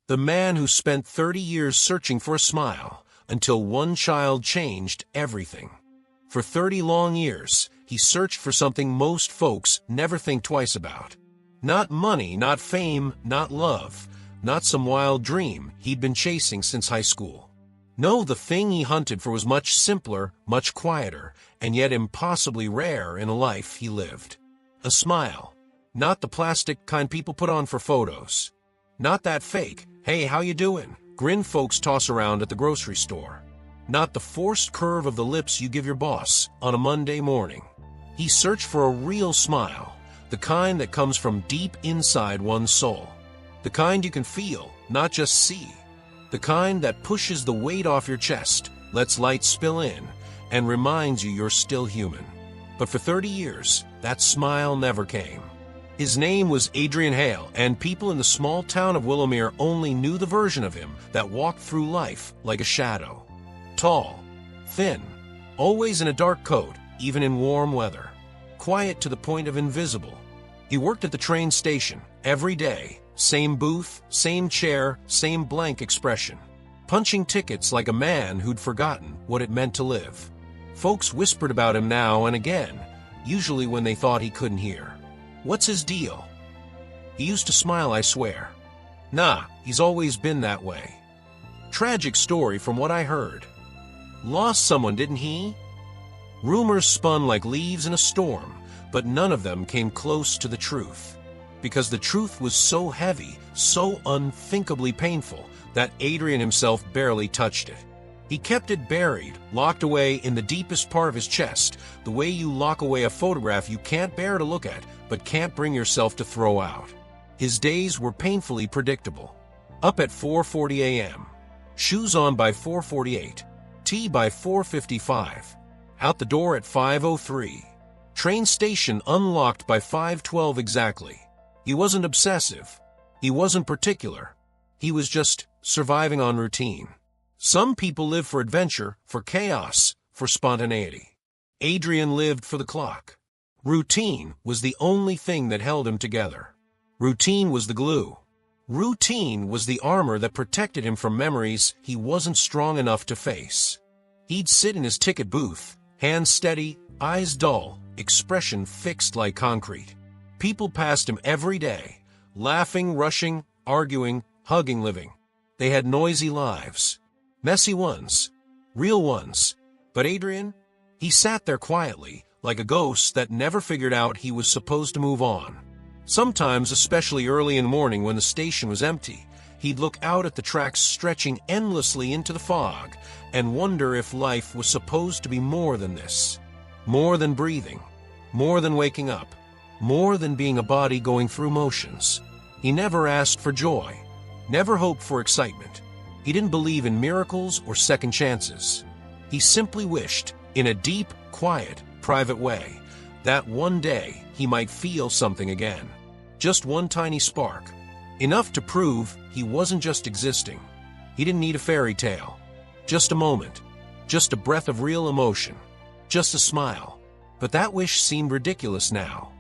The man who spent 30 years searching for a smile until one child changed everything. For 30 long years, he searched for something most folks never think twice about. Not money, not fame, not love, not some wild dream he'd been chasing since high school. No, the thing he hunted for was much simpler, much quieter, and yet impossibly rare in a life he lived. A smile. Not the plastic kind people put on for photos. Not that fake, "Hey, how you doing?" grin folks toss around at the grocery store. Not the forced curve of the lips you give your boss on a Monday morning. He searched for a real smile, the kind that comes from deep inside one's soul. The kind you can feel, not just see. The kind that pushes the weight off your chest, lets light spill in, and reminds you you're still human. But for 30 years, that smile never came. His name was Adrian Hale, and people in the small town of Willowmere only knew the version of him that walked through life like a shadow. Tall, thin, always in a dark coat, even in warm weather. Quiet to the point of invisible. He worked at the train station every day, same booth, same chair, same blank expression. Punching tickets like a man who'd forgotten what it meant to live. Folks whispered about him now and again, usually when they thought he couldn't hear. What's his deal? He used to smile, I swear. Nah, he's always been that way. Tragic story from what I heard. Lost someone, didn't he? Rumors spun like leaves in a storm, but none of them came close to the truth. Because the truth was so heavy, so unthinkably painful, that Adrian himself barely touched it. He kept it buried, locked away in the deepest part of his chest, the way you lock away a photograph you can't bear to look at, but can't bring yourself to throw out. His days were painfully predictable. Up at 4:40 a.m. Shoes on by 4:48. Tea by 4:55. Out the door at 5:03. Train station unlocked by 5:12 exactly. He wasn't obsessive. He wasn't particular. He was just surviving on routine. Some people live for adventure, for chaos, for spontaneity. Adrian lived for the clock. Routine was the only thing that held him together. Routine was the glue. Routine was the armor that protected him from memories he wasn't strong enough to face. He'd sit in his ticket booth, hands steady, eyes dull, expression fixed like concrete. People passed him every day, laughing, rushing, arguing, hugging, living. They had noisy lives. Messy ones, real ones. But Adrian? He sat there quietly, like a ghost that never figured out he was supposed to move on. Sometimes, especially early in the morning when the station was empty, he'd look out at the tracks stretching endlessly into the fog and wonder if life was supposed to be more than this. More than breathing. More than waking up. More than being a body going through motions. He never asked for joy. Never hoped for excitement. He didn't believe in miracles or second chances. He simply wished, in a deep, quiet, private way, that one day he might feel something again. Just one tiny spark. Enough to prove he wasn't just existing. He didn't need a fairy tale. Just a moment. Just a breath of real emotion. Just a smile. But that wish seemed ridiculous now.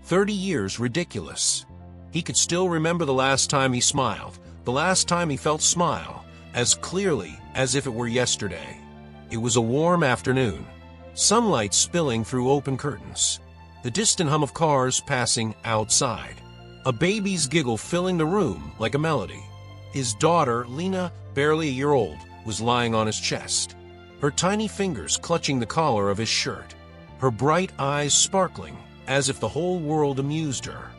30 years ridiculous. He could still remember the last time he smiled, the last time he felt smile, as clearly as if it were yesterday. It was a warm afternoon, sunlight spilling through open curtains, the distant hum of cars passing outside, a baby's giggle filling the room like a melody. His daughter, Lena, barely a year old, was lying on his chest, her tiny fingers clutching the collar of his shirt, her bright eyes sparkling as if the whole world amused her.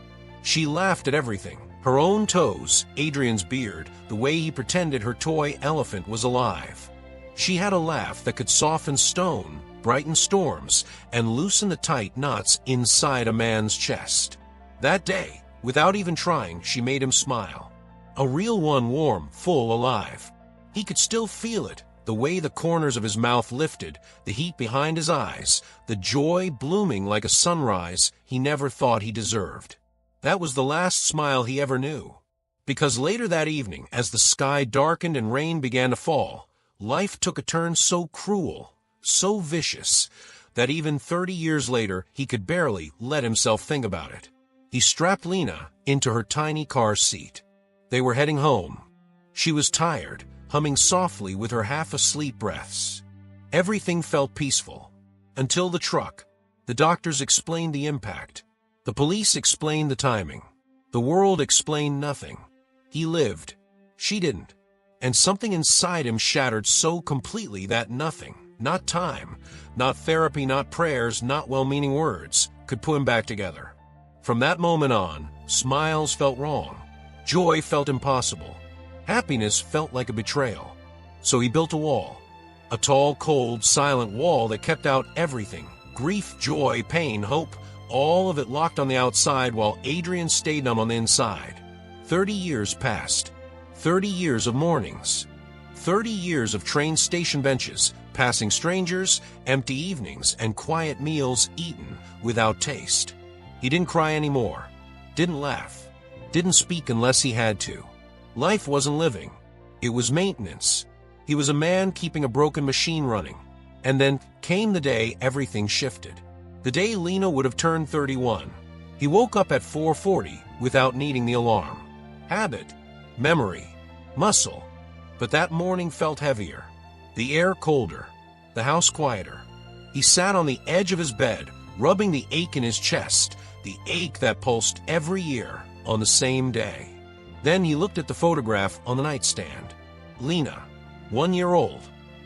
She laughed at everything. Her own toes, Adrian's beard, the way he pretended her toy elephant was alive. She had a laugh that could soften stone, brighten storms, and loosen the tight knots inside a man's chest. That day, without even trying, she made him smile. A real one, warm, full, alive. He could still feel it, the way the corners of his mouth lifted, the heat behind his eyes, the joy blooming like a sunrise he never thought he deserved. That was the last smile he ever knew. Because later that evening, as the sky darkened and rain began to fall, life took a turn so cruel, so vicious, that even 30 years later he could barely let himself think about it. He strapped Lena into her tiny car seat. They were heading home. She was tired, humming softly with her half-asleep breaths. Everything felt peaceful. Until the truck. The doctors explained the impact. The police explained the timing. The world explained nothing. He lived. She didn't. And something inside him shattered so completely that nothing, not time, not therapy, not prayers, not well-meaning words, could put him back together. From that moment on, smiles felt wrong. Joy felt impossible. Happiness felt like a betrayal. So he built a wall. A tall, cold, silent wall that kept out everything. Grief, joy, pain, hope, all of it locked on the outside while Adrian stayed numb on the inside. 30 years passed. 30 years of mornings. 30 years of train station benches, passing strangers, empty evenings, and quiet meals eaten without taste. He didn't cry anymore. Didn't laugh. Didn't speak unless he had to. Life wasn't living. It was maintenance. He was a man keeping a broken machine running. And then came the day everything shifted. The day Lena would have turned 31. He woke up at 4:40 without needing the alarm. Habit, memory, muscle. But that morning felt heavier. The air colder. The house quieter. He sat on the edge of his bed, rubbing the ache in his chest, the ache that pulsed every year on the same day. Then he looked at the photograph on the nightstand. Lena, 1 year old,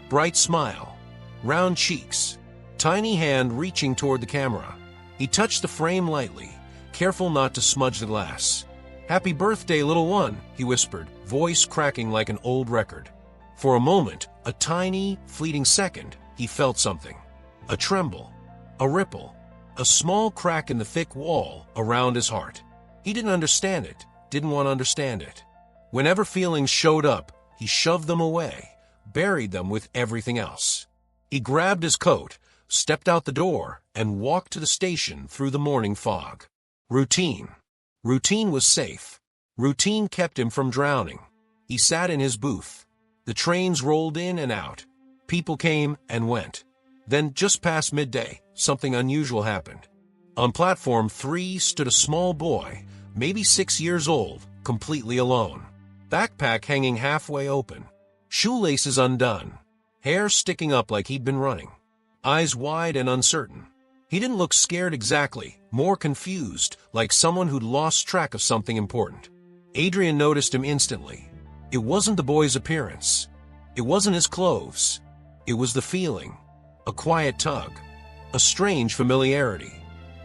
bright smile, round cheeks, tiny hand reaching toward the camera. He touched the frame lightly, careful not to smudge the glass. "Happy birthday, little one," he whispered, voice cracking like an old record. For a moment, a tiny, fleeting second, he felt something. A tremble, a ripple, a small crack in the thick wall around his heart. He didn't understand it, didn't want to understand it. Whenever feelings showed up, he shoved them away, buried them with everything else. He grabbed his coat, stepped out the door, and walked to the station through the morning fog. Routine. Routine was safe. Routine kept him from drowning. He sat in his booth. The trains rolled in and out. People came and went. Then, just past midday, something unusual happened. On platform 3 stood a small boy, maybe 6 years old, completely alone. Backpack hanging halfway open. Shoelaces undone. Hair sticking up like he'd been running. Eyes wide and uncertain. He didn't look scared exactly, more confused, like someone who'd lost track of something important. Adrian noticed him instantly. It wasn't the boy's appearance. It wasn't his clothes. It was the feeling. A quiet tug. A strange familiarity.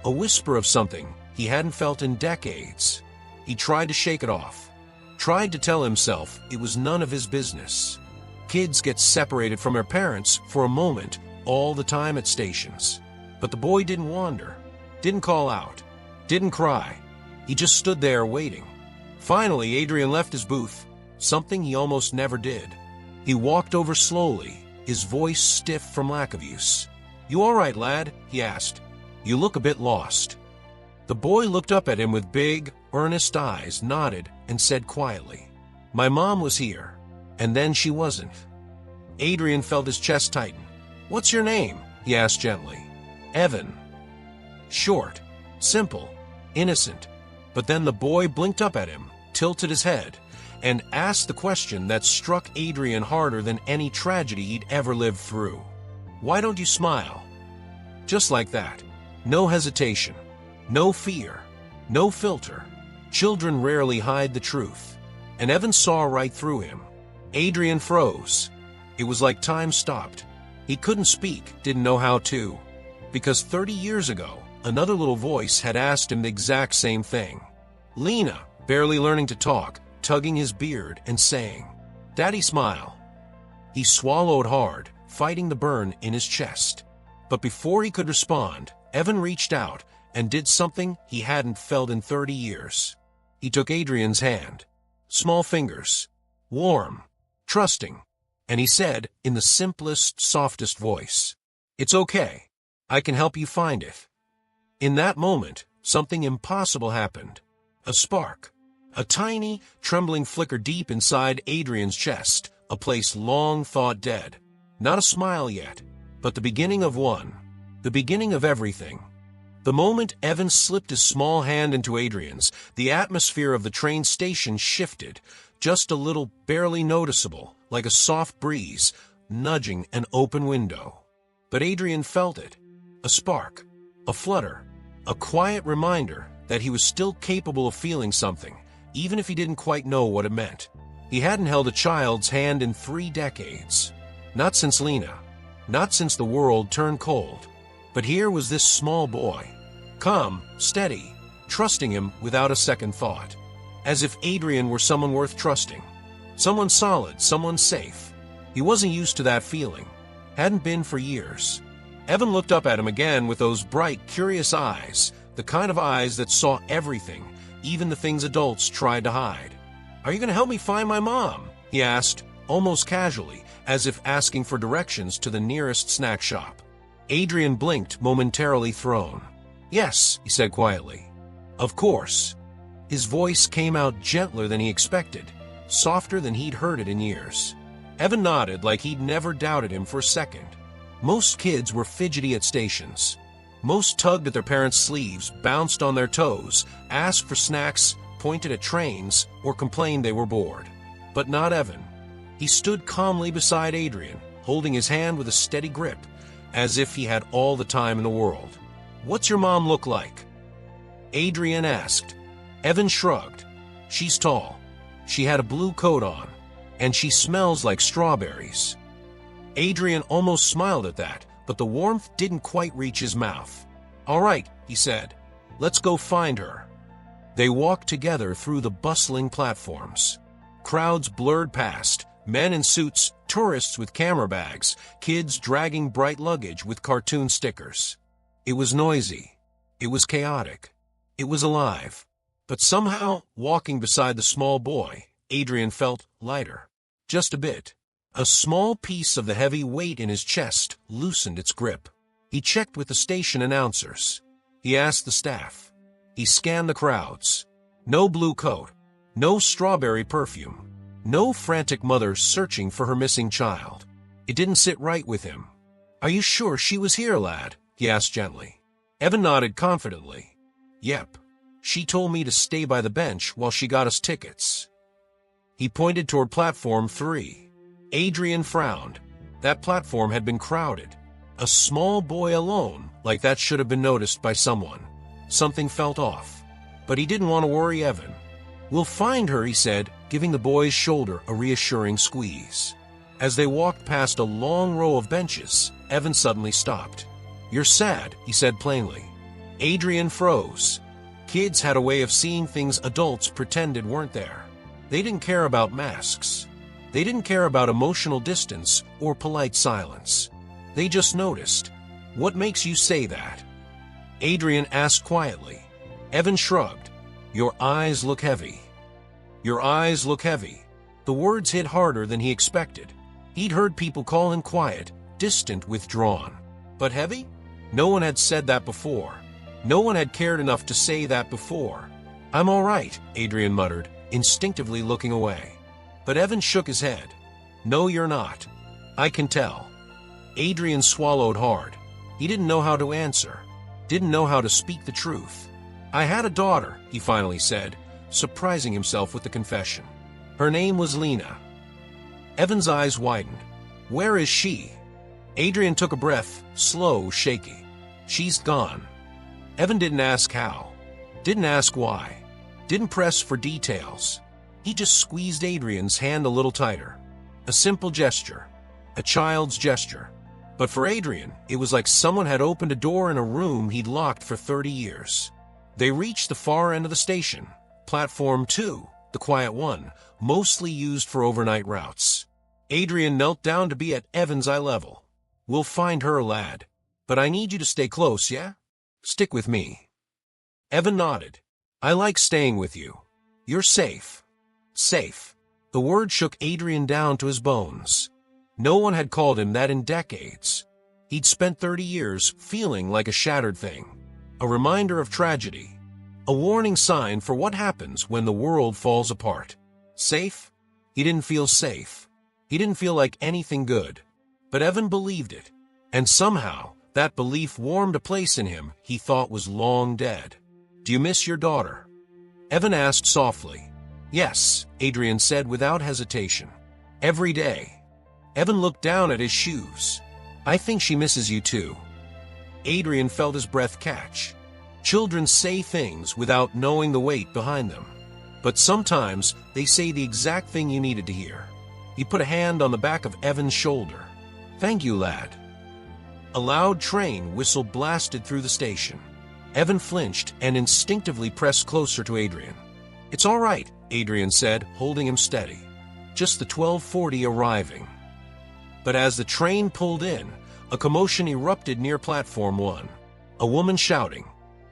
A whisper of something he hadn't felt in decades. He tried to shake it off. Tried to tell himself it was none of his business. Kids get separated from their parents for a moment all the time at stations. But the boy didn't wander, didn't call out, didn't cry. He just stood there waiting. Finally, Adrian left his booth, something he almost never did. He walked over slowly, his voice stiff from lack of use. "You all right, lad?" he asked. "You look a bit lost." The boy looked up at him with big, earnest eyes, nodded, and said quietly, "My mom was here, and then she wasn't." Adrian felt his chest tighten. "What's your name?" he asked gently. "Evan." Short, simple, innocent. But then the boy blinked up at him, tilted his head, and asked the question that struck Adrian harder than any tragedy he'd ever lived through. "Why don't you smile?" Just like that. No hesitation. No fear. No filter. Children rarely hide the truth. And Evan saw right through him. Adrian froze. It was like time stopped. He couldn't speak, didn't know how to. Because 30 years ago, another little voice had asked him the exact same thing. Lena, barely learning to talk, tugging his beard and saying, "Daddy, smile." He swallowed hard, fighting the burn in his chest. But before he could respond, Evan reached out and did something he hadn't felt in 30 years. He took Adrian's hand. Small fingers. Warm. Trusting. And he said, in the simplest, softest voice, "It's okay. I can help you find it." In that moment, something impossible happened. A spark. A tiny, trembling flicker deep inside Adrian's chest, a place long thought dead. Not a smile yet, but the beginning of one. The beginning of everything. The moment Evan slipped his small hand into Adrian's, the atmosphere of the train station shifted. just a little, barely noticeable, like a soft breeze, nudging an open window. But Adrian felt it. A spark, a flutter, a quiet reminder that he was still capable of feeling something, even if he didn't quite know what it meant. He hadn't held a child's hand in 3 decades. Not since Lena. Not since the world turned cold. But here was this small boy, calm, steady, trusting him without a second thought. As if Adrian were someone worth trusting. Someone solid, someone safe. He wasn't used to that feeling. Hadn't been for years. Evan looked up at him again with those bright, curious eyes, the kind of eyes that saw everything, even the things adults tried to hide. "Are you going to help me find my mom?" he asked, almost casually, as if asking for directions to the nearest snack shop. Adrian blinked, momentarily thrown. "Yes," he said quietly. "Of course." His voice came out gentler than he expected, softer than he'd heard it in years. Evan nodded like he'd never doubted him for a second. Most kids were fidgety at stations. Most tugged at their parents' sleeves, bounced on their toes, asked for snacks, pointed at trains, or complained they were bored. But not Evan. He stood calmly beside Adrian, holding his hand with a steady grip, as if he had all the time in the world. "What's your mom look like?" Adrian asked. Evan shrugged. "She's tall. She had a blue coat on. And she smells like strawberries." Adrian almost smiled at that, but the warmth didn't quite reach his mouth. "All right," he said. "Let's go find her." They walked together through the bustling platforms. Crowds blurred past, men in suits, tourists with camera bags, kids dragging bright luggage with cartoon stickers. It was noisy. It was chaotic. It was alive. But somehow, walking beside the small boy, Adrian felt lighter. Just a bit. A small piece of the heavy weight in his chest loosened its grip. He checked with the station announcers. He asked the staff. He scanned the crowds. No blue coat. No strawberry perfume. No frantic mother searching for her missing child. It didn't sit right with him. "Are you sure she was here, lad?" he asked gently. Evan nodded confidently. "Yep. She told me to stay by the bench while she got us tickets." He pointed toward platform 3. Adrian frowned. That platform had been crowded. A small boy alone, like that should have been noticed by someone. Something felt off. But he didn't want to worry Evan. "We'll find her," he said, giving the boy's shoulder a reassuring squeeze. As they walked past a long row of benches, Evan suddenly stopped. "You're sad," he said plainly. Adrian froze. Kids had a way of seeing things adults pretended weren't there. They didn't care about masks. They didn't care about emotional distance or polite silence. They just noticed. "What makes you say that?" Adrian asked quietly. Evan shrugged. "Your eyes look heavy." "Your eyes look heavy." The words hit harder than he expected. He'd heard people call him quiet, distant, withdrawn. But heavy? No one had said that before. No one had cared enough to say that before. "I'm all right," Adrian muttered, instinctively looking away. But Evan shook his head. "No, you're not. I can tell." Adrian swallowed hard. He didn't know how to answer. Didn't know how to speak the truth. "I had a daughter," he finally said, surprising himself with the confession. "Her name was Lena." Evan's eyes widened. "Where is she?" Adrian took a breath, slow, shaky. "She's gone." Evan didn't ask how. Didn't ask why. Didn't press for details. He just squeezed Adrian's hand a little tighter. A simple gesture. A child's gesture. But for Adrian, it was like someone had opened a door in a room he'd locked for 30 years. They reached the far end of the station. Platform 2, the quiet one, mostly used for overnight routes. Adrian knelt down to be at Evan's eye level. "We'll find her, lad. But I need you to stay close, yeah? Stick with me." Evan nodded. "I like staying with you. You're safe." Safe. The word shook Adrian down to his bones. No one had called him that in decades. He'd spent 30 years feeling like a shattered thing. A reminder of tragedy. A warning sign for what happens when the world falls apart. Safe? He didn't feel safe. He didn't feel like anything good. But Evan believed it. And somehow, that belief warmed a place in him he thought was long dead. "Do you miss your daughter?" Evan asked softly. Yes, Adrian said without hesitation. Every day. Evan looked down at his shoes. I think she misses you too. Adrian felt his breath catch. Children say things without knowing the weight behind them. But sometimes they say the exact thing you needed to hear. He put a hand on the back of Evan's shoulder. Thank you, lad. A loud train whistle blasted through the station. Evan flinched and instinctively pressed closer to Adrian. It's all right, Adrian said, holding him steady. Just the 12:40 arriving. But as the train pulled in, a commotion erupted near Platform 1. A woman shouting.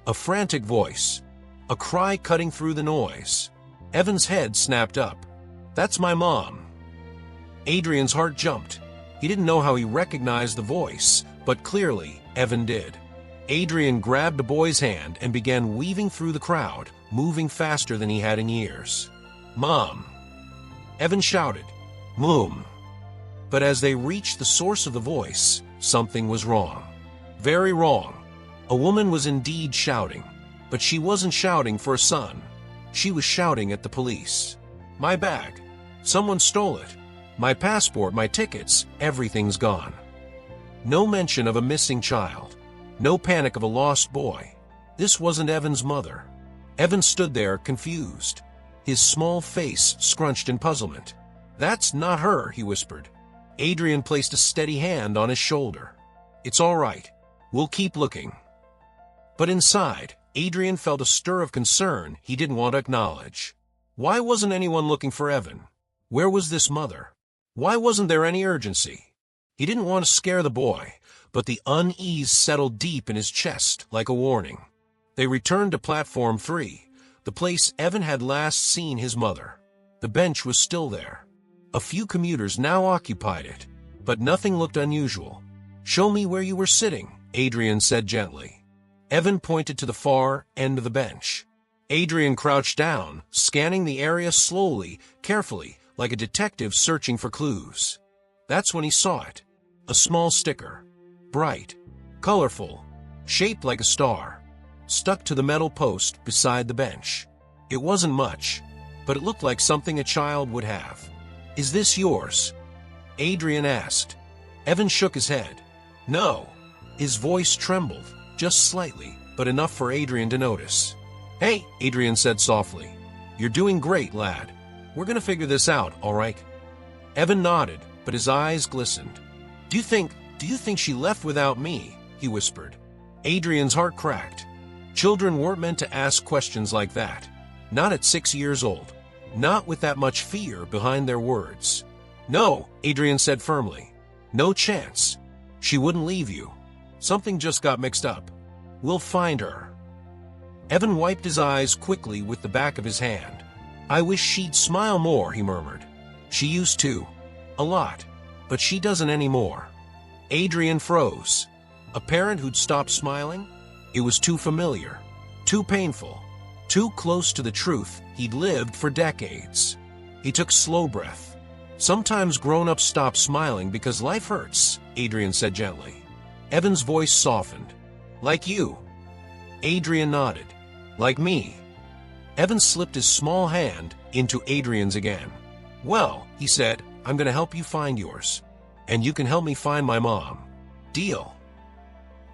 A frantic voice. A cry cutting through the noise. Evan's head snapped up. That's my mom. Adrian's heart jumped. He didn't know how he recognized the voice, but clearly, Evan did. Adrian grabbed the boy's hand and began weaving through the crowd, moving faster than he had in years. Mom. Evan shouted. Moom. But as they reached the source of the voice, something was wrong. Very wrong. A woman was indeed shouting, but she wasn't shouting for a son. She was shouting at the police. My bag. Someone stole it. My passport, my tickets, everything's gone. No mention of a missing child. No panic of a lost boy. This wasn't Evan's mother. Evan stood there, confused. His small face scrunched in puzzlement. That's not her, he whispered. Adrian placed a steady hand on his shoulder. It's all right. We'll keep looking. But inside, Adrian felt a stir of concern he didn't want to acknowledge. Why wasn't anyone looking for Evan? Where was this mother? Why wasn't there any urgency? He didn't want to scare the boy, but the unease settled deep in his chest like a warning. They returned to Platform 3, the place Evan had last seen his mother. The bench was still there. A few commuters now occupied it, but nothing looked unusual. Show me where you were sitting, Adrian said gently. Evan pointed to the far end of the bench. Adrian crouched down, scanning the area slowly, carefully, like a detective searching for clues. That's when he saw it. A small sticker. Bright, colorful, shaped like a star, stuck to the metal post beside the bench. It wasn't much, but it looked like something a child would have. Is this yours? Adrian asked. Evan shook his head. No. His voice trembled, just slightly, but enough for Adrian to notice. Hey, Adrian said softly. You're doing great, lad. We're gonna figure this out, all right? Evan nodded, but his eyes glistened. Do you think she left without me? He whispered. Adrian's heart cracked. Children weren't meant to ask questions like that. Not at 6 years old. Not with that much fear behind their words. No, Adrian said firmly. No chance. She wouldn't leave you. Something just got mixed up. We'll find her. Evan wiped his eyes quickly with the back of his hand. I wish she'd smile more, he murmured. She used to. A lot. But she doesn't anymore. Adrian froze. A parent who'd stopped smiling? It was too familiar. Too painful. Too close to the truth he'd lived for decades. He took slow breath. Sometimes grown-ups stop smiling because life hurts, Adrian said gently. Evan's voice softened. Like you. Adrian nodded. Like me. Evan slipped his small hand into Adrian's again. Well, he said, I'm going to help you find yours. And you can help me find my mom. Deal.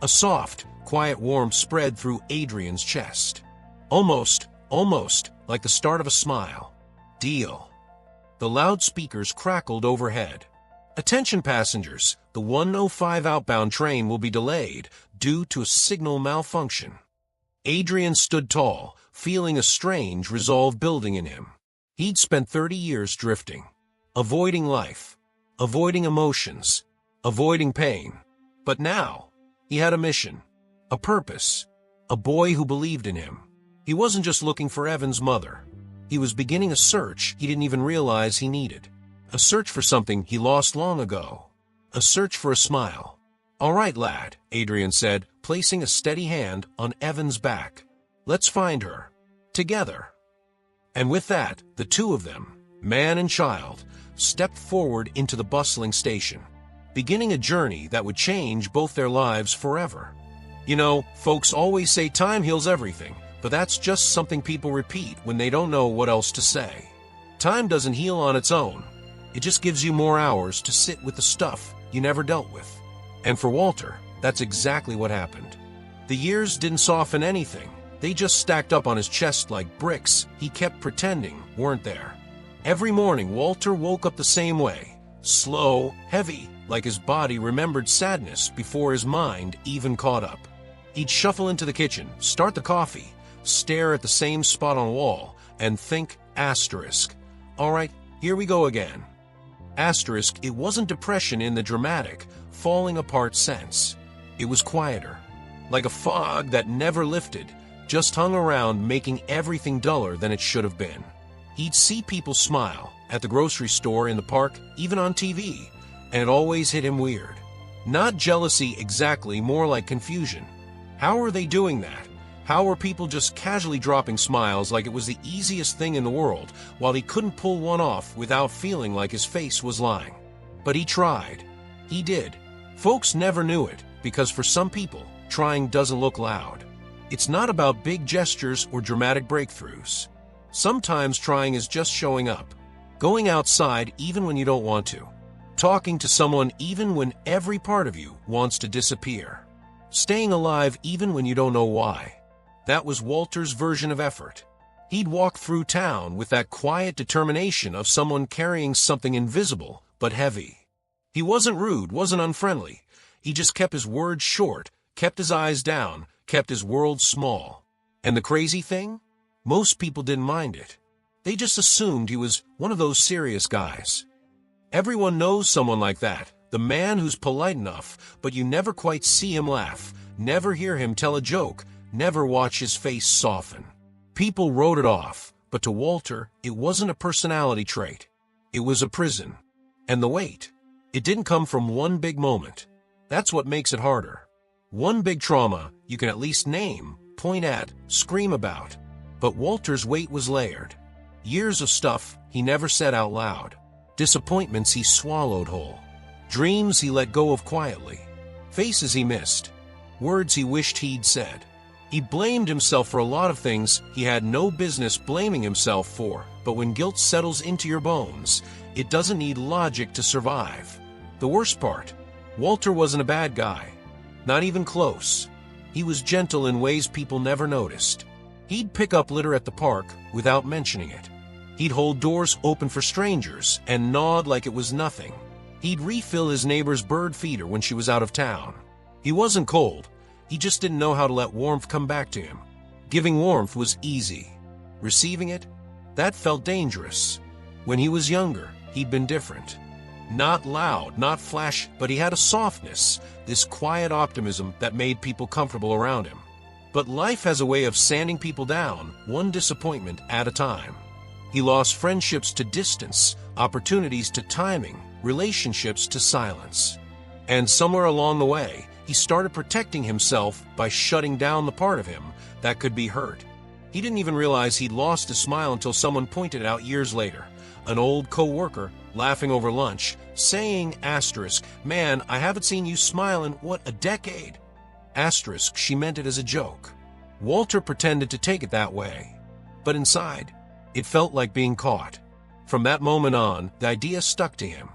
A soft, quiet warmth spread through Adrian's chest. Almost like the start of a smile. Deal. The loudspeakers crackled overhead. Attention passengers, the 1:05 outbound train will be delayed due to a signal malfunction. Adrian stood tall, feeling a strange resolve building in him. He'd spent 30 years drifting, avoiding life, avoiding emotions, avoiding pain. But now, he had a mission, a purpose, a boy who believed in him. He wasn't just looking for Evan's mother. He was beginning a search he didn't even realize he needed. A search for something he lost long ago. A search for a smile. All right, lad, Adrian said, placing a steady hand on Evan's back. Let's find her. Together. And with that, the two of them, man and child, stepped forward into the bustling station, beginning a journey that would change both their lives forever. You know, folks always say time heals everything, but that's just something people repeat when they don't know what else to say. Time doesn't heal on its own. It just gives you more hours to sit with the stuff you never dealt with. And for Walter, that's exactly what happened. The years didn't soften anything. They just stacked up on his chest like bricks he kept pretending weren't there. Every morning, Walter woke up the same way. Slow, heavy, like his body remembered sadness before his mind even caught up. He'd shuffle into the kitchen, start the coffee, stare at the same spot on the wall, and think, asterisk. All right, here we go again. Asterisk, it wasn't depression in the dramatic, falling apart sense. It was quieter. Like a fog that never lifted, just hung around making everything duller than it should have been. He'd see people smile, at the grocery store, in the park, even on TV, and it always hit him weird. Not jealousy exactly, more like confusion. How are they doing that? How were people just casually dropping smiles like it was the easiest thing in the world, while he couldn't pull one off without feeling like his face was lying? But he tried. He did. Folks never knew it, because for some people, trying doesn't look loud. It's not about big gestures or dramatic breakthroughs. Sometimes trying is just showing up. Going outside even when you don't want to. Talking to someone even when every part of you wants to disappear. Staying alive even when you don't know why. That was Walter's version of effort. He'd walk through town with that quiet determination of someone carrying something invisible but heavy. He wasn't rude, wasn't unfriendly. He just kept his words short, kept his eyes down, kept his world small. And the crazy thing? Most people didn't mind it. They just assumed he was one of those serious guys. Everyone knows someone like that, the man who's polite enough, but you never quite see him laugh, never hear him tell a joke, never watch his face soften. People wrote it off, but to Walter, it wasn't a personality trait. It was a prison. And the weight, it didn't come from one big moment. That's what makes it harder. One big trauma you can at least name, point at, scream about. But Walter's weight was layered. Years of stuff he never said out loud. Disappointments he swallowed whole. Dreams he let go of quietly. Faces he missed. Words he wished he'd said. He blamed himself for a lot of things he had no business blaming himself for, but when guilt settles into your bones, it doesn't need logic to survive. The worst part, Walter wasn't a bad guy. Not even close. He was gentle in ways people never noticed. He'd pick up litter at the park without mentioning it. He'd hold doors open for strangers and nod like it was nothing. He'd refill his neighbor's bird feeder when she was out of town. He wasn't cold. He just didn't know how to let warmth come back to him. Giving warmth was easy. Receiving it? That felt dangerous. When he was younger, he'd been different. Not loud, not flash, but he had a softness, this quiet optimism that made people comfortable around him. But life has a way of sanding people down, one disappointment at a time. He lost friendships to distance, opportunities to timing, relationships to silence. And somewhere along the way, he started protecting himself by shutting down the part of him that could be hurt. He didn't even realize he'd lost his smile until someone pointed it out years later. An old co-worker, laughing over lunch, saying, asterisk, "Man, I haven't seen you smile in, what, a decade?" Asterisk, she meant it as a joke. Walter pretended to take it that way. But inside, it felt like being caught. From that moment on, the idea stuck to him.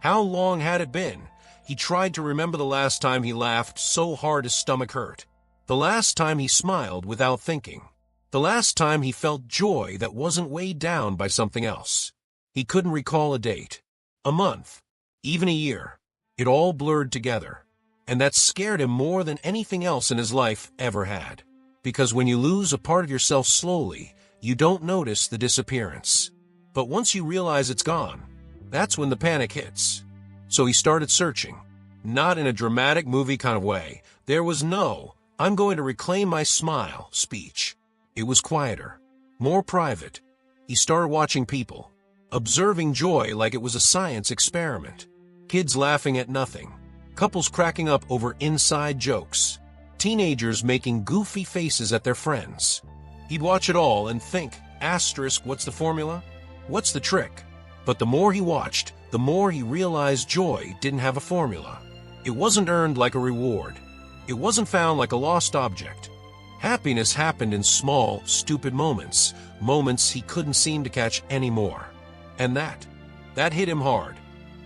How long had it been? He tried to remember the last time he laughed so hard his stomach hurt. The last time he smiled without thinking. The last time he felt joy that wasn't weighed down by something else. He couldn't recall a date, a month, even a year. It all blurred together. And that scared him more than anything else in his life ever had. Because when you lose a part of yourself slowly, you don't notice the disappearance. But once you realize it's gone, that's when the panic hits. So he started searching. Not in a dramatic movie kind of way. There was no, "I'm going to reclaim my smile" speech. It was quieter, more private. He started watching people, observing joy like it was a science experiment. Kids laughing at nothing. Couples cracking up over inside jokes. Teenagers making goofy faces at their friends. He'd watch it all and think, asterisk, what's the formula? What's the trick? But the more he watched, the more he realized joy didn't have a formula. It wasn't earned like a reward. It wasn't found like a lost object. Happiness happened in small, stupid moments, moments he couldn't seem to catch anymore. And that hit him hard.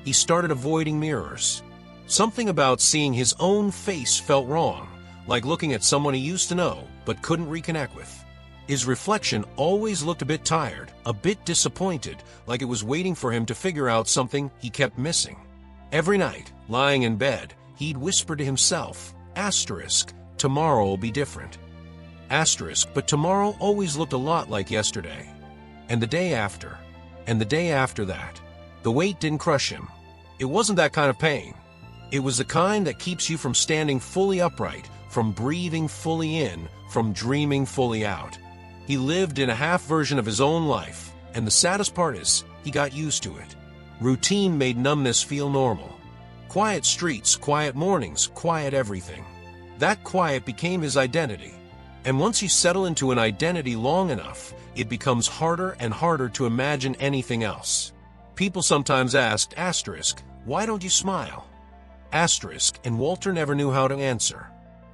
He started avoiding mirrors. Something about seeing his own face felt wrong, like looking at someone he used to know but couldn't reconnect with. His reflection always looked a bit tired, a bit disappointed, like it was waiting for him to figure out something he kept missing. Every night, lying in bed, he'd whisper to himself, asterisk, tomorrow will be different. Asterisk, but tomorrow always looked a lot like yesterday. And the day after, and the day after that. The weight didn't crush him. It wasn't that kind of pain. It was the kind that keeps you from standing fully upright, from breathing fully in, from dreaming fully out. He lived in a half version of his own life, and the saddest part is, he got used to it. Routine made numbness feel normal. Quiet streets, quiet mornings, quiet everything. That quiet became his identity. And once you settle into an identity long enough, it becomes harder and harder to imagine anything else. People sometimes asked, asterisk, why don't you smile? Asterisk, and Walter never knew how to answer.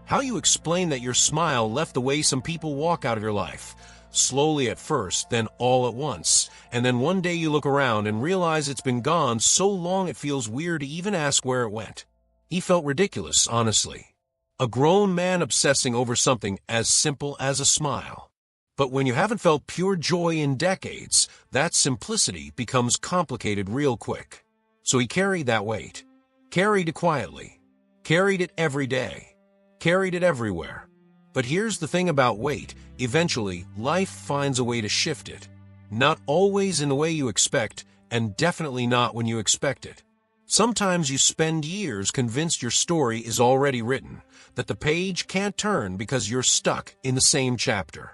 How you explain that your smile left the way some people walk out of your life, slowly at first, then all at once, and then one day you look around and realize it's been gone so long it feels weird to even ask where it went. He felt ridiculous, honestly. A grown man obsessing over something as simple as a smile. But when you haven't felt pure joy in decades, that simplicity becomes complicated real quick. So he carried that weight. Carried it quietly. Carried it every day. Carried it everywhere. But here's the thing about weight. Eventually, life finds a way to shift it. Not always in the way you expect, and definitely not when you expect it. Sometimes you spend years convinced your story is already written, that the page can't turn because you're stuck in the same chapter.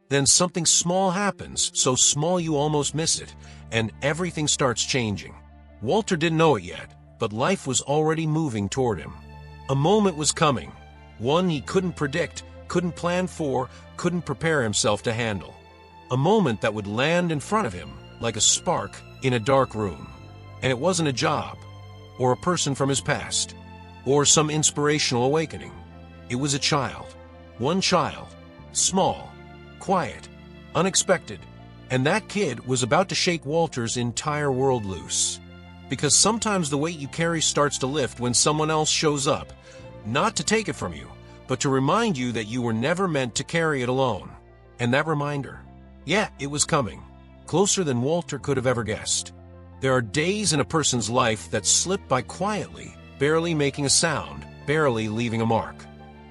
Then something small happens, so small you almost miss it, and everything starts changing. Walter didn't know it yet, but life was already moving toward him. A moment was coming, one he couldn't predict, couldn't plan for, couldn't prepare himself to handle. A moment that would land in front of him like a spark in a dark room. And it wasn't a job, or a person from his past, or some inspirational awakening. It was a child. One child. Small. Quiet. Unexpected. And that kid was about to shake Walter's entire world loose. Because sometimes the weight you carry starts to lift when someone else shows up, not to take it from you, but to remind you that you were never meant to carry it alone. And that reminder, yeah, it was coming, closer than Walter could have ever guessed. There are days in a person's life that slip by quietly, barely making a sound, barely leaving a mark.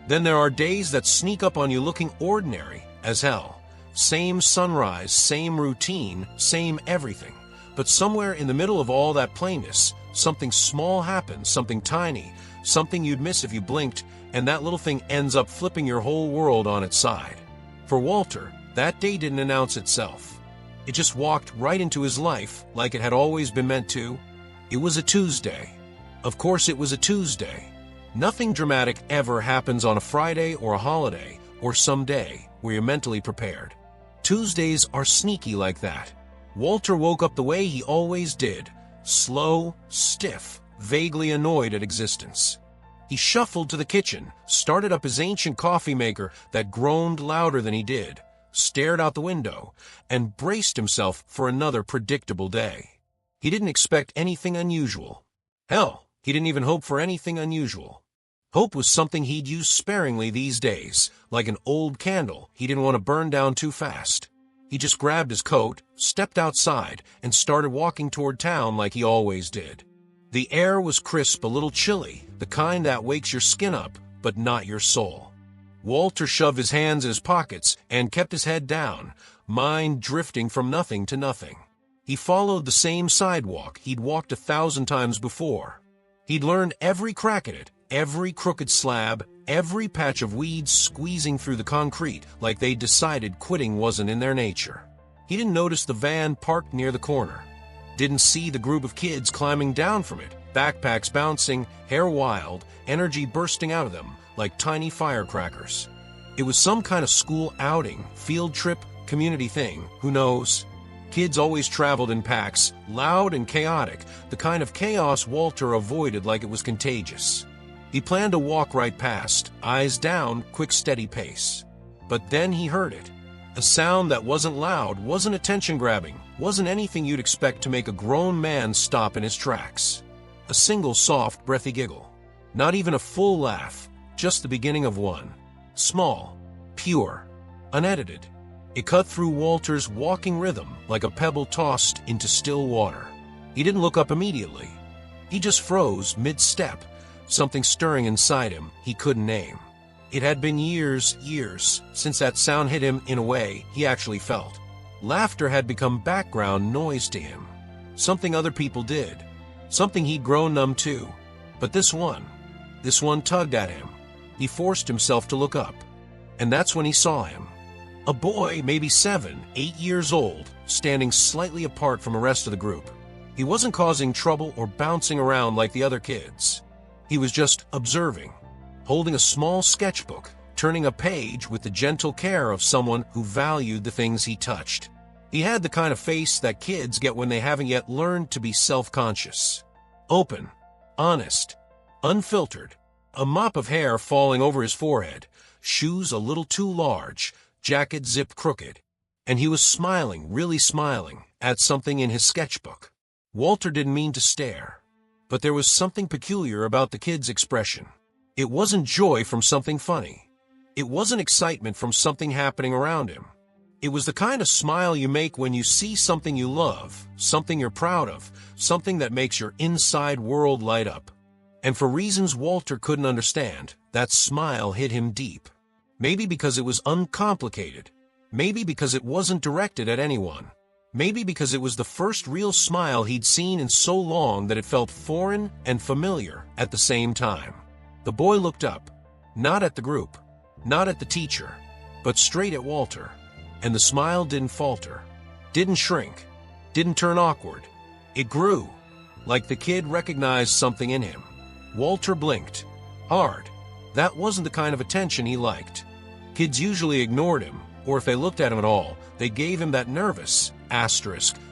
Then there are days that sneak up on you looking ordinary as hell. Same sunrise, same routine, same everything. But somewhere in the middle of all that plainness, something small happens, something tiny, something you'd miss if you blinked, and that little thing ends up flipping your whole world on its side. For Walter, that day didn't announce itself. It just walked right into his life like it had always been meant to. It was a Tuesday. Of course it was a Tuesday. Nothing dramatic ever happens on a Friday or a holiday or some day where you're mentally prepared. Tuesdays are sneaky like that. Walter woke up the way he always did, slow, stiff, vaguely annoyed at existence. He shuffled to the kitchen, started up his ancient coffee maker that groaned louder than he did, stared out the window, and braced himself for another predictable day. He didn't expect anything unusual. Hell, he didn't even hope for anything unusual. Hope was something he'd use sparingly these days, like an old candle he didn't want to burn down too fast. He just grabbed his coat, stepped outside, and started walking toward town like he always did. The air was crisp, a little chilly, the kind that wakes your skin up, but not your soul. Walter shoved his hands in his pockets and kept his head down, mind drifting from nothing to nothing. He followed the same sidewalk he'd walked 1,000 times before. He'd learned every crack in it, every crooked slab, every patch of weeds squeezing through the concrete like they'd decided quitting wasn't in their nature. He didn't notice the van parked near the corner. Didn't see the group of kids climbing down from it, backpacks bouncing, hair wild, energy bursting out of them like tiny firecrackers. It was some kind of school outing, field trip, community thing, who knows? Kids always traveled in packs, loud and chaotic, the kind of chaos Walter avoided like it was contagious. He planned to walk right past, eyes down, quick steady pace. But then he heard it. A sound that wasn't loud, wasn't attention-grabbing, wasn't anything you'd expect to make a grown man stop in his tracks. A single soft, breathy giggle. Not even a full laugh, just the beginning of one. Small, pure, unedited. It cut through Walter's walking rhythm like a pebble tossed into still water. He didn't look up immediately. He just froze mid-step, something stirring inside him he couldn't name. It had been years since that sound hit him in a way he actually felt. Laughter had become background noise to him. Something other people did. Something he'd grown numb to. But this one tugged at him. He forced himself to look up. And that's when he saw him. A boy, maybe 7, 8 years old, standing slightly apart from the rest of the group. He wasn't causing trouble or bouncing around like the other kids. He was just observing, holding a small sketchbook, turning a page with the gentle care of someone who valued the things he touched. He had the kind of face that kids get when they haven't yet learned to be self-conscious. Open, honest, unfiltered, a mop of hair falling over his forehead, shoes a little too large, jacket zipped crooked, and he was smiling, really smiling, at something in his sketchbook. Walter didn't mean to stare, but there was something peculiar about the kid's expression. It wasn't joy from something funny. It wasn't excitement from something happening around him. It was the kind of smile you make when you see something you love, something you're proud of, something that makes your inside world light up. And for reasons Walter couldn't understand, that smile hit him deep. Maybe because it was uncomplicated. Maybe because it wasn't directed at anyone. Maybe because it was the first real smile he'd seen in so long that it felt foreign and familiar at the same time. The boy looked up, not at the group, not at the teacher, but straight at Walter. And the smile didn't falter, didn't shrink, didn't turn awkward. It grew, like the kid recognized something in him. Walter blinked, hard. That wasn't the kind of attention he liked. Kids usually ignored him, or if they looked at him at all, they gave him that nervous,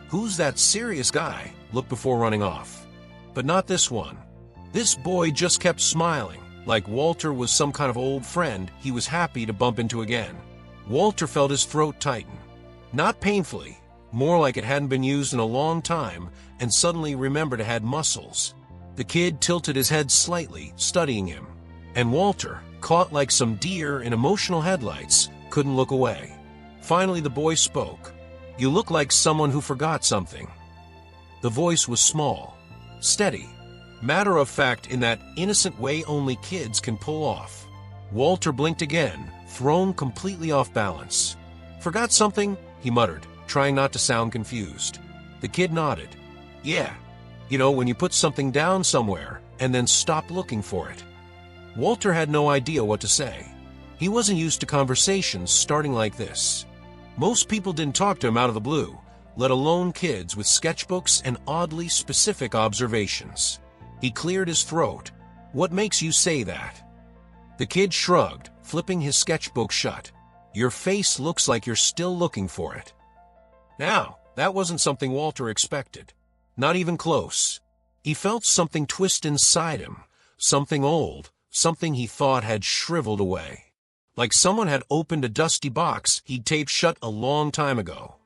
who's that serious guy, look before running off. But not this one. This boy just kept smiling, like Walter was some kind of old friend he was happy to bump into again. Walter felt his throat tighten. Not painfully, more like it hadn't been used in a long time, and suddenly remembered it had muscles. The kid tilted his head slightly, studying him. And Walter, caught like some deer in emotional headlights, couldn't look away. Finally the boy spoke. "You look like someone who forgot something." The voice was small, steady, matter-of-fact in that innocent way only kids can pull off. Walter blinked again, thrown completely off balance. "Forgot something?" he muttered, trying not to sound confused. The kid nodded. "Yeah, when you put something down somewhere and then stop looking for it." Walter had no idea what to say. He wasn't used to conversations starting like this. Most people didn't talk to him out of the blue, let alone kids with sketchbooks and oddly specific observations. He cleared his throat. "What makes you say that?" The kid shrugged, flipping his sketchbook shut. "Your face looks like you're still looking for it." Now, that wasn't something Walter expected. Not even close. He felt something twist inside him, something old, something he thought had shriveled away. Like someone had opened a dusty box he'd taped shut a long time ago.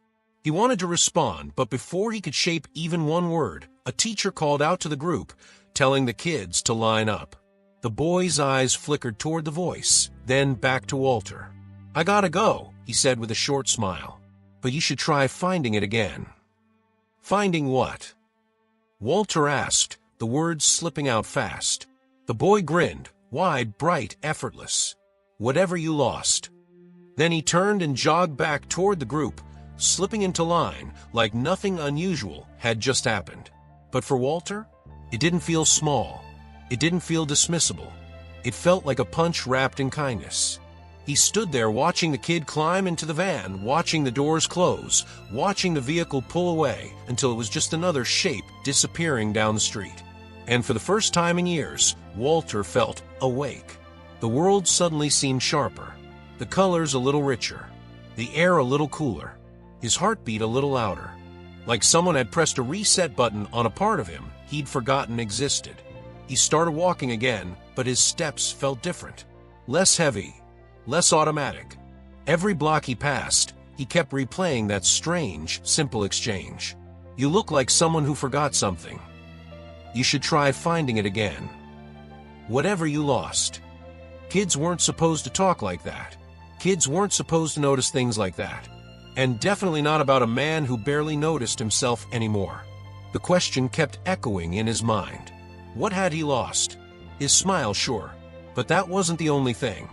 He wanted to respond, but before he could shape even one word, a teacher called out to the group, telling the kids to line up. The boy's eyes flickered toward the voice, then back to Walter. "I gotta go," he said with a short smile. "But you should try finding it again." "Finding what?" Walter asked, the words slipping out fast. The boy grinned, wide, bright, effortless. "Whatever you lost." Then he turned and jogged back toward the group, slipping into line like nothing unusual had just happened. But for Walter, it didn't feel small. It didn't feel dismissible. It felt like a punch wrapped in kindness. He stood there watching the kid climb into the van, watching the doors close, watching the vehicle pull away until it was just another shape disappearing down the street. And for the first time in years, Walter felt awake. The world suddenly seemed sharper, the colors a little richer, the air a little cooler, his heartbeat a little louder. Like someone had pressed a reset button on a part of him he'd forgotten existed. He started walking again, but his steps felt different. Less heavy, less automatic. Every block he passed, He kept replaying that strange, simple exchange. "You look like someone who forgot something. You should try finding it again. Whatever you lost." Kids weren't supposed to talk like that. Kids weren't supposed to notice things like that. And definitely not about a man who barely noticed himself anymore. The question kept echoing in his mind. What had he lost? His smile, sure. But that wasn't the only thing.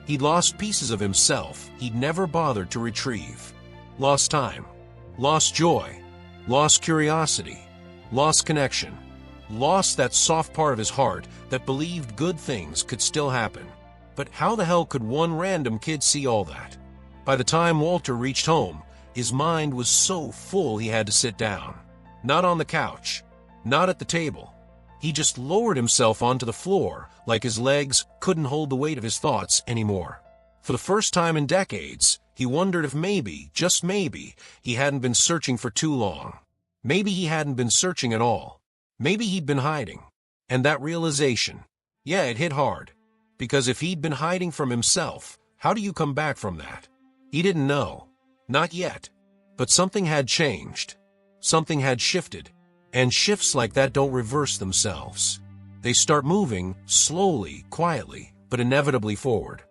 He'd lost pieces of himself he'd never bothered to retrieve. Lost time. Lost joy. Lost curiosity. Lost connection. Lost that soft part of his heart that believed good things could still happen. But how the hell could one random kid see all that? By the time Walter reached home, his mind was so full he had to sit down. Not on the couch. Not at the table. He just lowered himself onto the floor like his legs couldn't hold the weight of his thoughts anymore. For the first time in decades, he wondered if maybe, just maybe, he hadn't been searching for too long. Maybe he hadn't been searching at all. Maybe he'd been hiding. And that realization, yeah, it hit hard. Because if he'd been hiding from himself, how do you come back from that? He didn't know. Not yet. But something had changed. Something had shifted. And shifts like that don't reverse themselves. They start moving, slowly, quietly, but inevitably forward.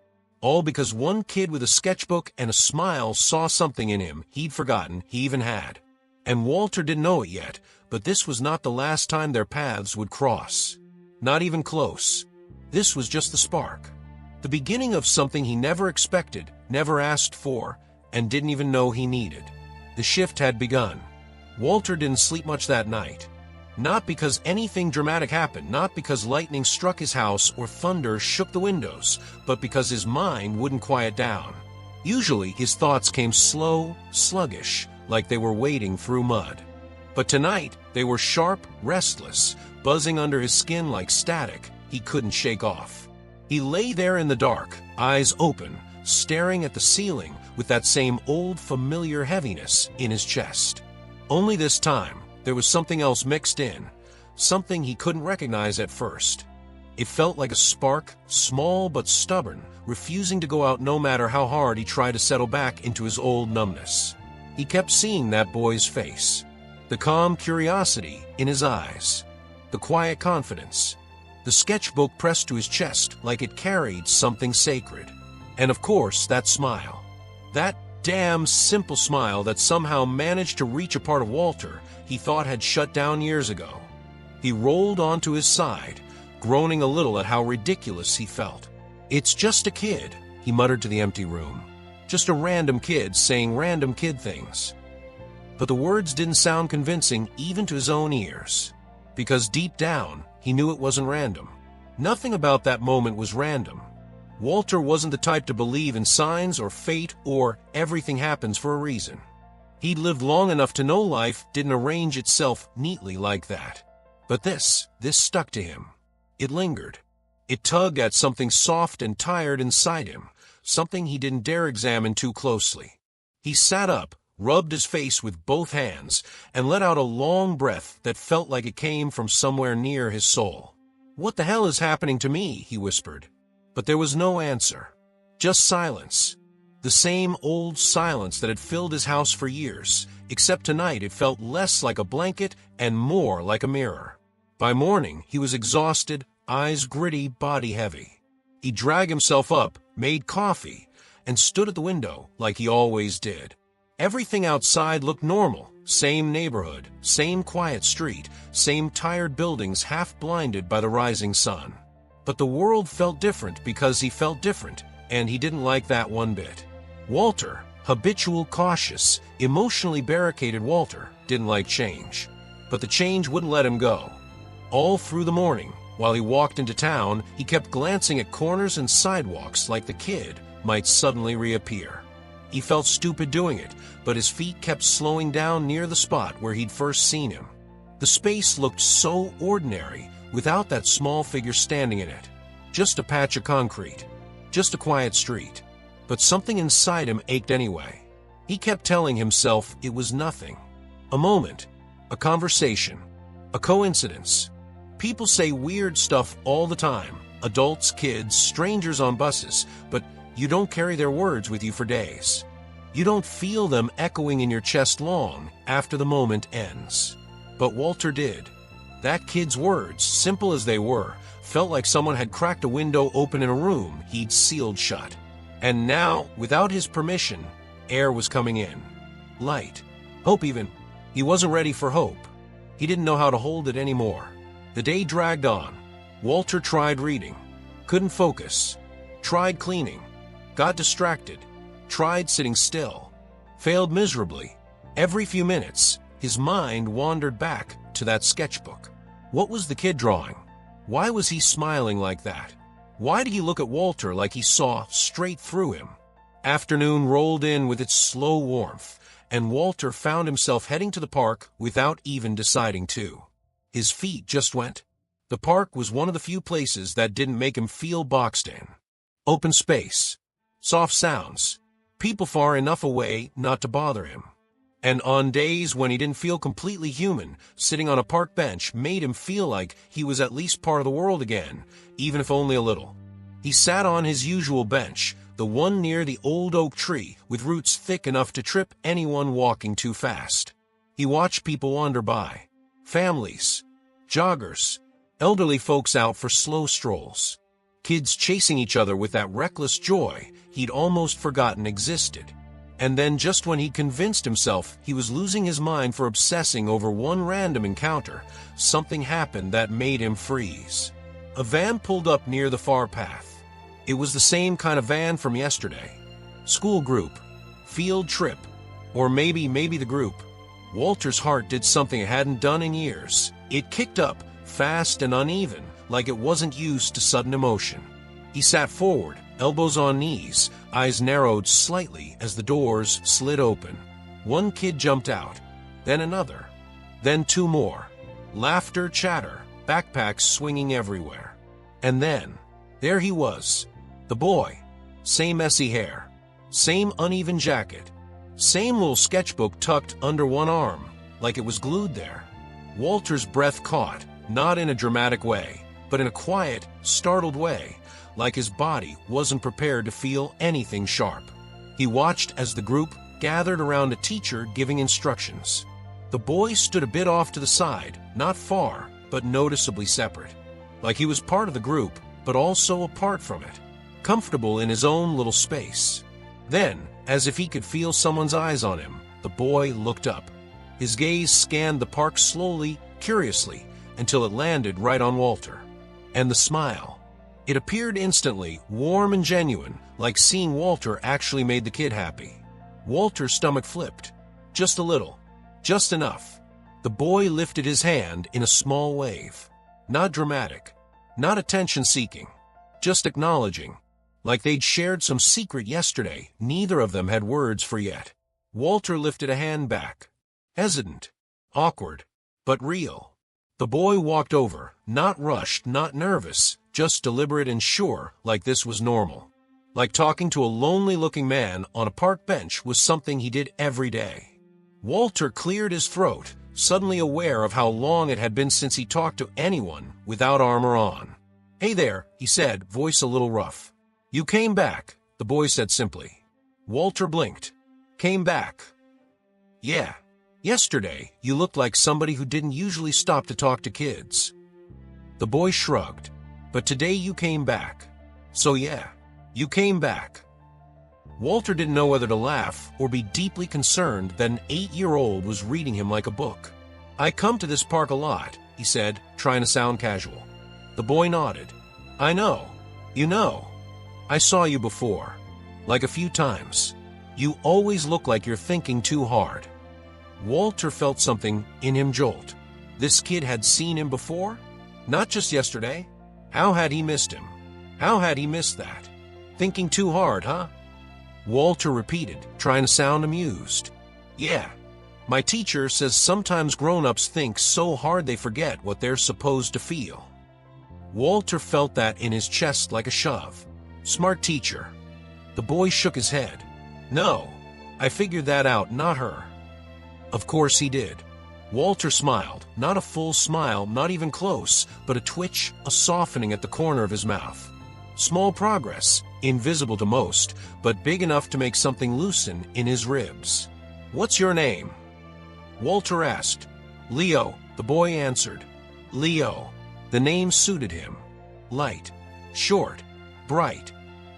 All because one kid with a sketchbook and a smile saw something in him he'd forgotten he even had. And Walter didn't know it yet, but this was not the last time their paths would cross. Not even close. This was just the spark. The beginning of something he never expected, never asked for, and didn't even know he needed. The shift had begun. Walter didn't sleep much that night. Not because anything dramatic happened, not because lightning struck his house or thunder shook the windows, but because his mind wouldn't quiet down. Usually his thoughts came slow, sluggish, like they were wading through mud. But tonight they were sharp, restless, buzzing under his skin like static he couldn't shake off. He lay there in the dark, eyes open, staring at the ceiling with that same old familiar heaviness in his chest. Only this time, there was something else mixed in, something he couldn't recognize at first. It felt like a spark, small but stubborn, refusing to go out no matter how hard he tried to settle back into his old numbness. He kept seeing that boy's face, the calm curiosity in his eyes, the quiet confidence, the sketchbook pressed to his chest like it carried something sacred. And of course, that smile. That damn simple smile that somehow managed to reach a part of Walter he thought had shut down years ago. He rolled onto his side, groaning a little at how ridiculous he felt. "It's just a kid," he muttered to the empty room. "Just a random kid saying random kid things." But the words didn't sound convincing even to his own ears. Because deep down, he knew it wasn't random. Nothing about that moment was random. Walter wasn't the type to believe in signs or fate or everything happens for a reason. He'd lived long enough to know life didn't arrange itself neatly like that. But this stuck to him. It lingered. It tugged at something soft and tired inside him, something he didn't dare examine too closely. He sat up, rubbed his face with both hands, and let out a long breath that felt like it came from somewhere near his soul. "What the hell is happening to me?" he whispered. But there was no answer. Just silence. The same old silence that had filled his house for years, except tonight it felt less like a blanket and more like a mirror. By morning, he was exhausted, eyes gritty, body heavy. He dragged himself up, made coffee, and stood at the window like he always did. Everything outside looked normal. Same neighborhood, same quiet street, same tired buildings half blinded by the rising sun. But the world felt different because he felt different, and he didn't like that one bit. Walter, habitual, cautious, emotionally barricaded Walter, didn't like change. But the change wouldn't let him go. All through the morning, while he walked into town, he kept glancing at corners and sidewalks like the kid might suddenly reappear. He felt stupid doing it, but his feet kept slowing down near the spot where he'd first seen him. The space looked so ordinary without that small figure standing in it. Just a patch of concrete. Just a quiet street. But something inside him ached anyway. He kept telling himself it was nothing. A moment. A conversation. A coincidence. People say weird stuff all the time. Adults, kids, strangers on buses, but you don't carry their words with you for days. You don't feel them echoing in your chest long after the moment ends. But Walter did. That kid's words, simple as they were, felt like someone had cracked a window open in a room he'd sealed shut. And now, without his permission, air was coming in. Light. Hope even. He wasn't ready for hope. He didn't know how to hold it anymore. The day dragged on. Walter tried reading. Couldn't focus. Tried cleaning. Got distracted. Tried sitting still. Failed miserably. Every few minutes, his mind wandered back to that sketchbook. What was the kid drawing? Why was he smiling like that? Why did he look at Walter like he saw straight through him? Afternoon rolled in with its slow warmth, and Walter found himself heading to the park without even deciding to. His feet just went. The park was one of the few places that didn't make him feel boxed in. Open space. Soft sounds. People far enough away not to bother him. And on days when he didn't feel completely human, sitting on a park bench made him feel like he was at least part of the world again, even if only a little. He sat on his usual bench, the one near the old oak tree, with roots thick enough to trip anyone walking too fast. He watched people wander by. Families, joggers, elderly folks out for slow strolls. Kids chasing each other with that reckless joy he'd almost forgotten existed. And then just when he convinced himself he was losing his mind for obsessing over one random encounter, something happened that made him freeze. A van pulled up near the far path. It was the same kind of van from yesterday. School group, field trip, or maybe the group. Walter's heart did something it hadn't done in years. It kicked up, fast and uneven, like it wasn't used to sudden emotion. He sat forward, elbows on knees, eyes narrowed slightly as the doors slid open. One kid jumped out, then another, then two more. Laughter, chatter, backpacks swinging everywhere. And then, there he was, the boy. Same messy hair, same uneven jacket, same little sketchbook tucked under one arm, like it was glued there. Walter's breath caught, not in a dramatic way, but in a quiet, startled way, like his body wasn't prepared to feel anything sharp. He watched as the group gathered around a teacher giving instructions. The boy stood a bit off to the side, not far, but noticeably separate. Like he was part of the group, but also apart from it. Comfortable in his own little space. Then, as if he could feel someone's eyes on him, the boy looked up. His gaze scanned the park slowly, curiously, until it landed right on Walter. And the smile. It appeared instantly, warm and genuine, like seeing Walter actually made the kid happy. Walter's stomach flipped. Just a little. Just enough. The boy lifted his hand in a small wave. Not dramatic. Not attention-seeking. Just acknowledging. Like they'd shared some secret yesterday neither of them had words for yet. Walter lifted a hand back. Hesitant. Awkward. But real. The boy walked over, not rushed, not nervous, just deliberate and sure, like this was normal. Like talking to a lonely-looking man on a park bench was something he did every day. Walter cleared his throat, suddenly aware of how long it had been since he talked to anyone without armor on. "Hey there," he said, voice a little rough. "You came back," the boy said simply. Walter blinked. "Came back." "Yeah. Yesterday, you looked like somebody who didn't usually stop to talk to kids." The boy shrugged. "But today you came back. So yeah, you came back." Walter didn't know whether to laugh or be deeply concerned that an 8-year-old was reading him like a book. "I come to this park a lot," he said, trying to sound casual. The boy nodded. "I know. You know. I saw you before. Like a few times. You always look like you're thinking too hard." Walter felt something in him jolt. This kid had seen him before? Not just yesterday. How had he missed him? How had he missed that? Thinking too hard, huh? Walter repeated, trying to sound amused. "Yeah. My teacher says sometimes grown-ups think so hard they forget what they're supposed to feel." Walter felt that in his chest like a shove. Smart teacher. The boy shook his head. "No. I figured that out, not her." Of course he did. Walter smiled, not a full smile, not even close, but a twitch, a softening at the corner of his mouth. Small progress, invisible to most, but big enough to make something loosen in his ribs. "What's your name?" Walter asked. "Leo," the boy answered. Leo. The name suited him. Light, short, bright.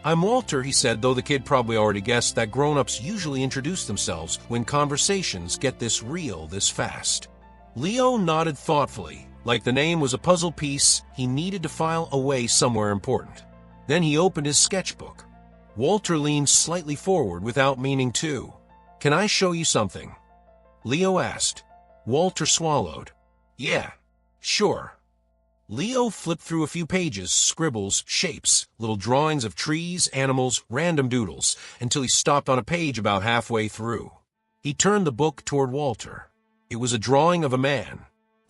"I'm Walter," he said, though the kid probably already guessed that grown-ups usually introduce themselves when conversations get this real this fast. Leo nodded thoughtfully, like the name was a puzzle piece he needed to file away somewhere important. Then he opened his sketchbook. Walter leaned slightly forward without meaning to. "Can I show you something?" Leo asked. Walter swallowed. "Yeah, sure." Leo flipped through a few pages, scribbles, shapes, little drawings of trees, animals, random doodles, until he stopped on a page about halfway through. He turned the book toward Walter. It was a drawing of a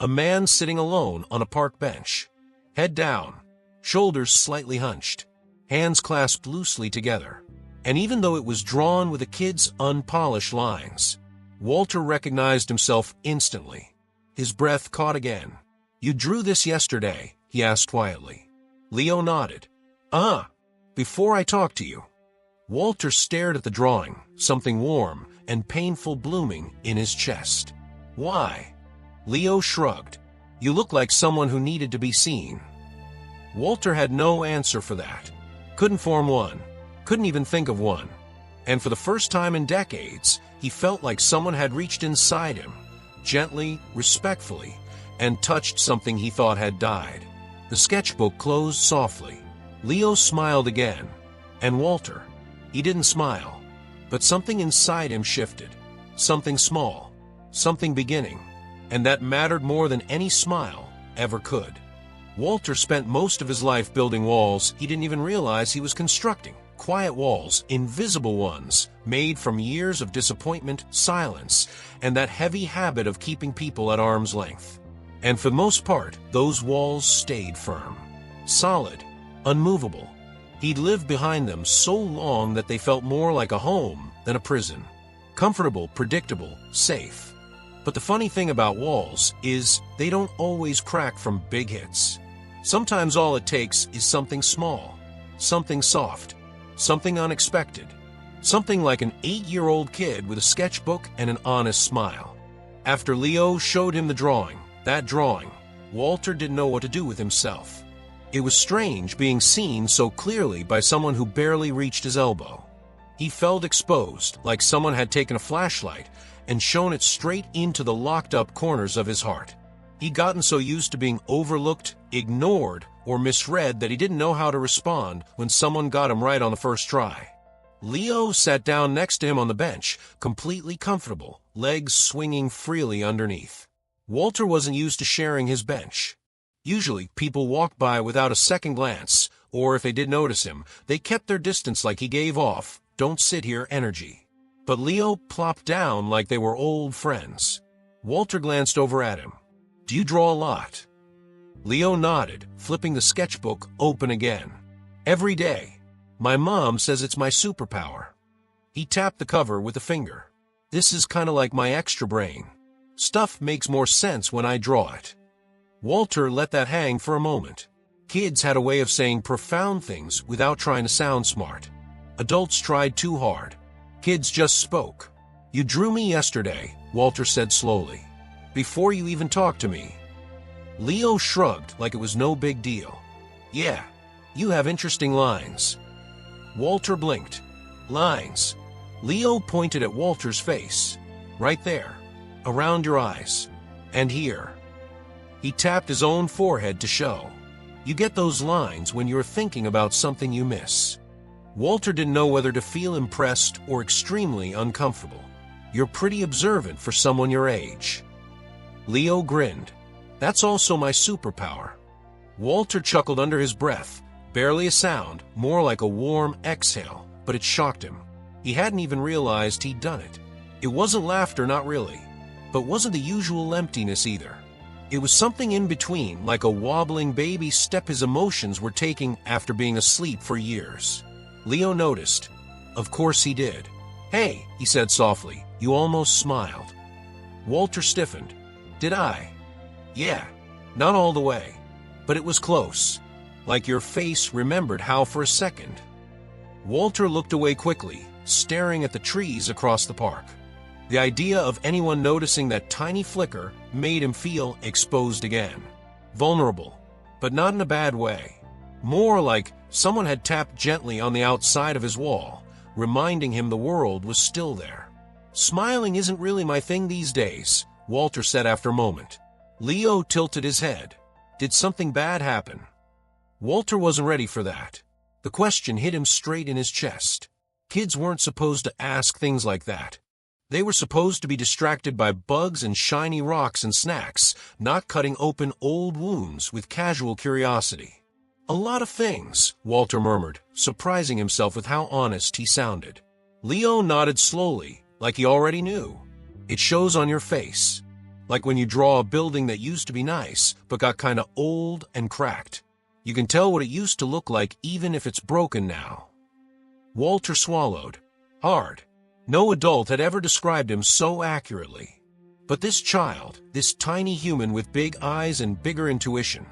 man sitting alone on a park bench. Head down, shoulders slightly hunched, hands clasped loosely together. And even though it was drawn with a kid's unpolished lines, Walter recognized himself instantly. His breath caught again. "You drew this yesterday?" he asked quietly. Leo nodded. Before I talk to you." Walter stared at the drawing, something warm and painful blooming in his chest. "Why?" Leo shrugged. "You look like someone who needed to be seen." Walter had no answer for that. Couldn't form one. Couldn't even think of one. And for the first time in decades, he felt like someone had reached inside him, gently, respectfully, and touched something he thought had died. The sketchbook closed softly. Leo smiled again. And Walter, he didn't smile. But something inside him shifted. Something small. Something beginning. And that mattered more than any smile ever could. Walter spent most of his life building walls he didn't even realize he was constructing. Quiet walls, invisible ones, made from years of disappointment, silence, and that heavy habit of keeping people at arm's length. And for the most part, those walls stayed firm, solid, unmovable. He'd lived behind them so long that they felt more like a home than a prison. Comfortable, predictable, safe. But the funny thing about walls is they don't always crack from big hits. Sometimes all it takes is something small, something soft, something unexpected, something like an 8-year-old kid with a sketchbook and an honest smile. After Leo showed him that drawing, Walter didn't know what to do with himself. It was strange being seen so clearly by someone who barely reached his elbow. He felt exposed, like someone had taken a flashlight and shone it straight into the locked-up corners of his heart. He'd gotten so used to being overlooked, ignored, or misread that he didn't know how to respond when someone got him right on the first try. Leo sat down next to him on the bench, completely comfortable, legs swinging freely underneath. Walter wasn't used to sharing his bench. Usually, people walked by without a second glance, or if they did notice him, they kept their distance like he gave off, "Don't sit here" energy. But Leo plopped down like they were old friends. Walter glanced over at him. "Do you draw a lot?" Leo nodded, flipping the sketchbook open again. "Every day. My mom says it's my superpower." He tapped the cover with a finger. "This is kind of like my extra brain. Stuff makes more sense when I draw it." Walter let that hang for a moment. Kids had a way of saying profound things without trying to sound smart. Adults tried too hard. Kids just spoke. "You drew me yesterday," Walter said slowly, "before you even talked to me." Leo shrugged like it was no big deal. "Yeah, you have interesting lines." Walter blinked. "Lines?" Leo pointed at Walter's face. "Right there, around your eyes, and here." He tapped his own forehead to show. "You get those lines when you're thinking about something you miss." Walter didn't know whether to feel impressed or extremely uncomfortable. "You're pretty observant for someone your age." Leo grinned. "That's also my superpower." Walter chuckled under his breath, barely a sound, more like a warm exhale, but it shocked him. He hadn't even realized he'd done it. It wasn't laughter, not really, but wasn't the usual emptiness either. It was something in between, like a wobbling baby step his emotions were taking after being asleep for years. Leo noticed. Of course he did. "Hey," he said softly, "you almost smiled." Walter stiffened. "Did I?" "Yeah, not all the way, but it was close." like your face remembered how for a second. Walter looked away quickly, staring at the trees across the park. The idea of anyone noticing that tiny flicker made him feel exposed again. Vulnerable, but not in a bad way. More like someone had tapped gently on the outside of his wall, reminding him the world was still there. Smiling isn't really my thing these days, Walter said after a moment. Leo tilted his head. Did something bad happen? Walter wasn't ready for that. The question hit him straight in his chest. Kids weren't supposed to ask things like that. They were supposed to be distracted by bugs and shiny rocks and snacks, not cutting open old wounds with casual curiosity. A lot of things, Walter murmured, surprising himself with how honest he sounded. Leo nodded slowly, like he already knew. It shows on your face. Like when you draw a building that used to be nice, but got kinda old and cracked. You can tell what it used to look like even if it's broken now. Walter swallowed. Hard. No adult had ever described him so accurately. But this child, this tiny human with big eyes and bigger intuition,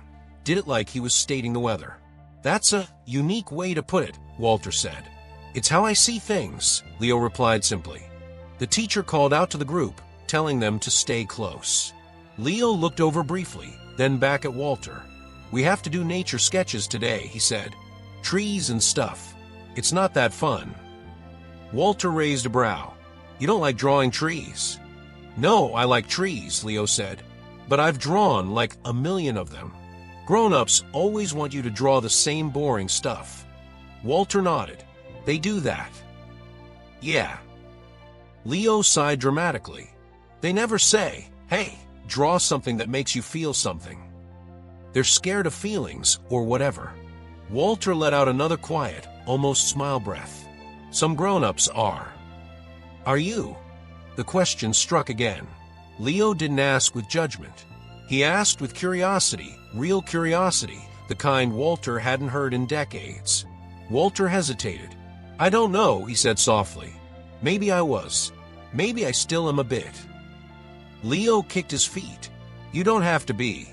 did it like he was stating the weather. That's a unique way to put it, Walter said. It's how I see things, Leo replied simply. The teacher called out to the group, telling them to stay close. Leo looked over briefly, then back at Walter. We have to do nature sketches today, he said. Trees and stuff. It's not that fun. Walter raised a brow. You don't like drawing trees? No, I like trees, Leo said. But I've drawn like a million of them. Grown-ups always want you to draw the same boring stuff. Walter nodded. They do that. Yeah. Leo sighed dramatically. They never say, hey, draw something that makes you feel something. They're scared of feelings or whatever. Walter let out another quiet, almost smile breath. Some grown-ups are. Are you? The question struck again. Leo didn't ask with judgment. He asked with curiosity, real curiosity, the kind Walter hadn't heard in decades. Walter hesitated. I don't know, he said softly. Maybe I was. Maybe I still am a bit. Leo kicked his feet. You don't have to be.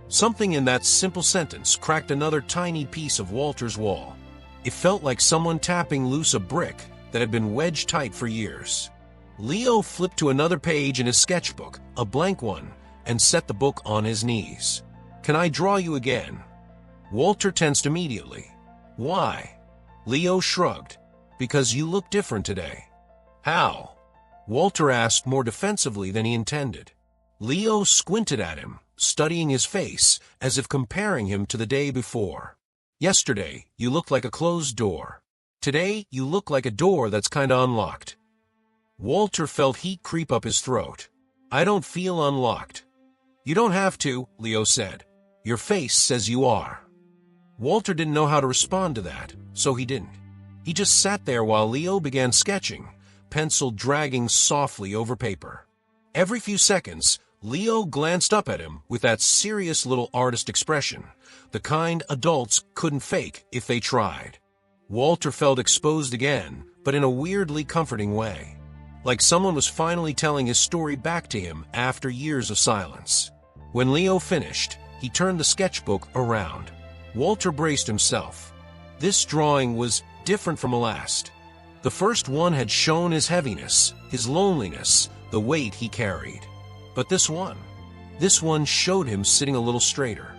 Something in that simple sentence cracked another tiny piece of Walter's wall. It felt like someone tapping loose a brick that had been wedged tight for years. Leo flipped to another page in his sketchbook, a blank one, and set the book on his knees. Can I draw you again? Walter tensed immediately. Why? Leo shrugged. Because you look different today. How? Walter asked more defensively than he intended. Leo squinted at him, studying his face as if comparing him to the day before. Yesterday, you looked like a closed door. Today, you look like a door that's kinda unlocked. Walter felt heat creep up his throat. I don't feel unlocked. You don't have to, Leo said. Your face says you are. Walter didn't know how to respond to that, so he didn't. He just sat there while Leo began sketching, pencil dragging softly over paper. Every few seconds, Leo glanced up at him with that serious little artist expression, the kind adults couldn't fake if they tried. Walter felt exposed again, but in a weirdly comforting way. Like someone was finally telling his story back to him after years of silence. When Leo finished, he turned the sketchbook around. Walter braced himself. This drawing was different from the last. The first one had shown his heaviness, his loneliness, the weight he carried. But this one showed him sitting a little straighter.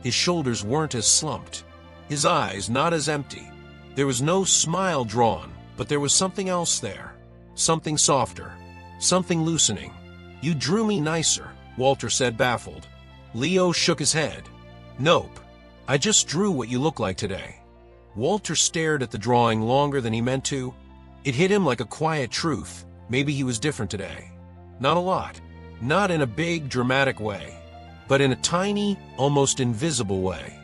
His shoulders weren't as slumped, his eyes not as empty. There was no smile drawn, but there was something else there. Something softer, something loosening. You drew me nicer, Walter said, baffled. Leo shook his head. Nope. I just drew what you look like today. Walter stared at the drawing longer than he meant to. It hit him like a quiet truth. Maybe he was different today. Not a lot. Not in a big, dramatic way, but in a tiny, almost invisible way.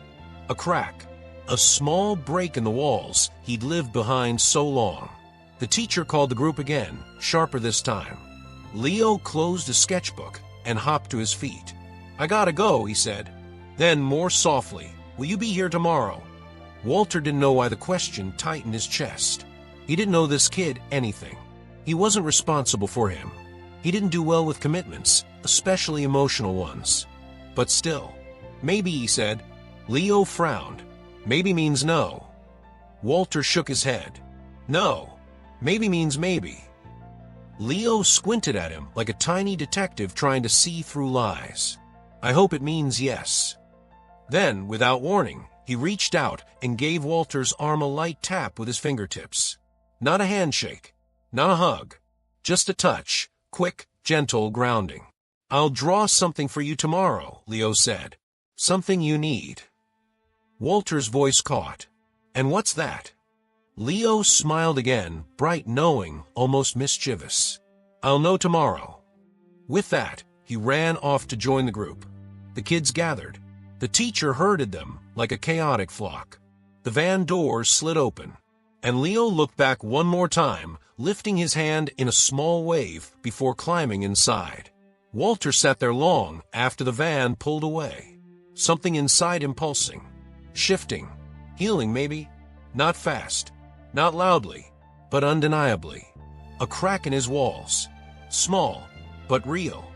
A crack. A small break in the walls he'd lived behind so long. The teacher called the group again, sharper this time. Leo closed his sketchbook and hopped to his feet. I gotta go, he said. Then, more softly, will you be here tomorrow? Walter didn't know why the question tightened his chest. He didn't know this kid anything. He wasn't responsible for him. He didn't do well with commitments, especially emotional ones. But still, maybe, he said. Leo frowned. Maybe means no. Walter shook his head. No. Maybe means maybe. Leo squinted at him like a tiny detective trying to see through lies. I hope it means yes. Then, without warning, he reached out and gave Walter's arm a light tap with his fingertips. Not a handshake, not a hug, just a touch, quick, gentle grounding. I'll draw something for you tomorrow, Leo said. Something you need. Walter's voice caught. And what's that? Leo smiled again, bright, knowing, almost mischievous. I'll know tomorrow. With that, he ran off to join the group. The kids gathered. The teacher herded them like a chaotic flock. The van doors slid open, and Leo looked back one more time, lifting his hand in a small wave before climbing inside. Walter sat there long after the van pulled away. Something inside him pulsing, shifting, healing maybe, not fast, not loudly, but undeniably. A crack in his walls, small, but real,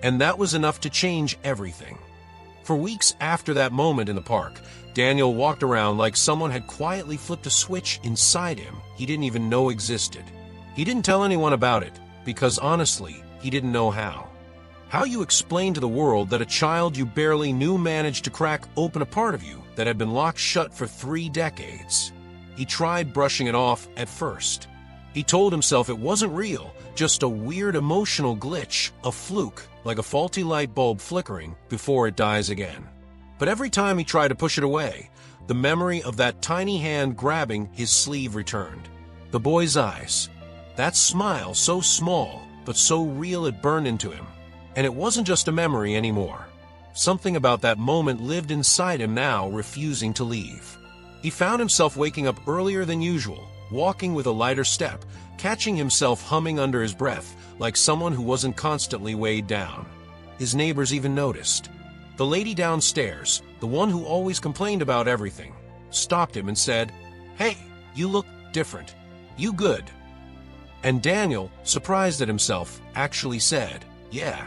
and that was enough to change everything. For weeks after that moment in the park, Daniel walked around like someone had quietly flipped a switch inside him he didn't even know existed. He didn't tell anyone about it, because honestly, he didn't know how. How you explain to the world that a child you barely knew managed to crack open a part of you that had been locked shut for 3 decades. He tried brushing it off at first. He told himself it wasn't real, just a weird emotional glitch, a fluke, like a faulty light bulb flickering before it dies again. But every time he tried to push it away, the memory of that tiny hand grabbing his sleeve returned. The boy's eyes. That smile so small, but so real it burned into him. And it wasn't just a memory anymore. Something about that moment lived inside him now, refusing to leave. He found himself waking up earlier than usual, walking with a lighter step, catching himself humming under his breath like someone who wasn't constantly weighed down. His neighbors even noticed. The lady downstairs, the one who always complained about everything, stopped him and said, "Hey, you look different. You good?" And Daniel, surprised at himself, actually said, "Yeah,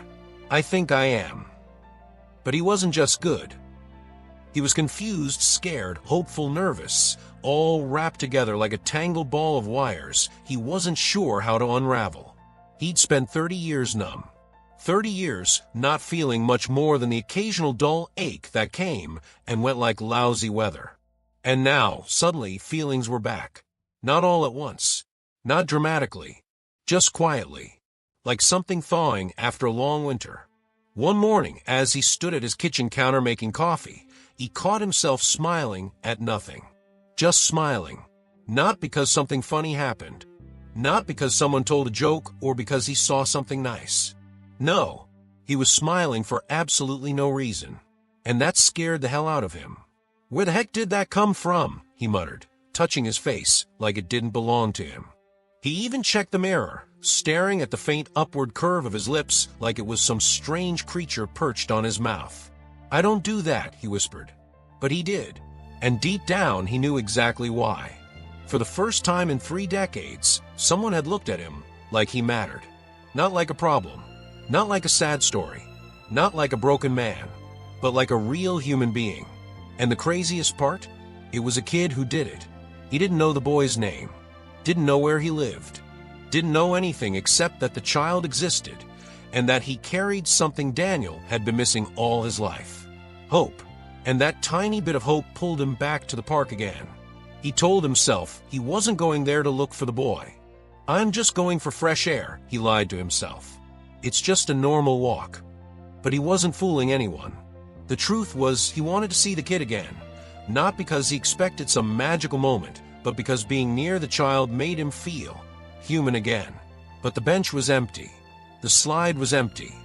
I think I am." But he wasn't just good. He was confused, scared, hopeful, nervous, all wrapped together like a tangled ball of wires he wasn't sure how to unravel. He'd spent 30 years numb. 30 years not feeling much more than the occasional dull ache that came and went like lousy weather. And now, suddenly, feelings were back. Not all at once. Not dramatically. Just quietly. Like something thawing after a long winter. One morning, as he stood at his kitchen counter making coffee, he caught himself smiling at nothing. Just smiling. Not because something funny happened. Not because someone told a joke or because he saw something nice. No, he was smiling for absolutely no reason. And that scared the hell out of him. "Where the heck did that come from?" he muttered, touching his face like it didn't belong to him. He even checked the mirror, staring at the faint upward curve of his lips like it was some strange creature perched on his mouth. "I don't do that," he whispered. But he did, and deep down he knew exactly why. For the first time in 3 decades, someone had looked at him like he mattered. Not like a problem, not like a sad story, not like a broken man, but like a real human being. And the craziest part? It was a kid who did it. He didn't know the boy's name. Didn't know where he lived, didn't know anything except that the child existed and that he carried something Daniel had been missing all his life. Hope. And that tiny bit of hope pulled him back to the park again. He told himself he wasn't going there to look for the boy. "I'm just going for fresh air," he lied to himself. "It's just a normal walk." But he wasn't fooling anyone. The truth was he wanted to see the kid again, not because he expected some magical moment, but because being near the child made him feel human again. But the bench was empty. The slide was empty.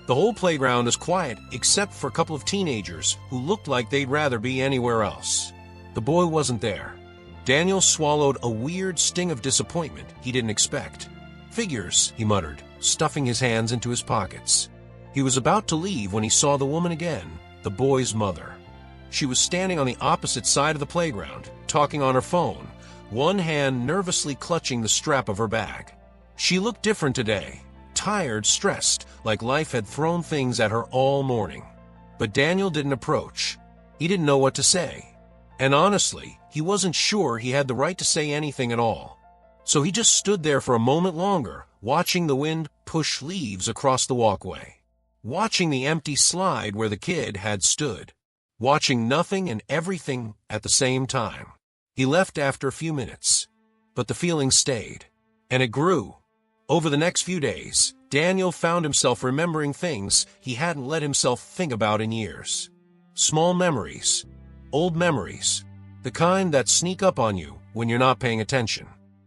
The whole playground was quiet except for a couple of teenagers who looked like they'd rather be anywhere else. The boy wasn't there. Daniel swallowed a weird sting of disappointment he didn't expect. "Figures," he muttered, stuffing his hands into his pockets. He was about to leave when he saw the woman again, the boy's mother. She was standing on the opposite side of the playground, talking on her phone, one hand nervously clutching the strap of her bag. She looked different today, tired, stressed, like life had thrown things at her all morning. But Daniel didn't approach. He didn't know what to say. And honestly, he wasn't sure he had the right to say anything at all. So he just stood there for a moment longer, watching the wind push leaves across the walkway. Watching the empty slide where the kid had stood. Watching nothing and everything at the same time. He left after a few minutes. But the feeling stayed. And it grew. Over the next few days, Daniel found himself remembering things he hadn't let himself think about in years. Small memories. Old memories. The kind that sneak up on you when you're not paying attention.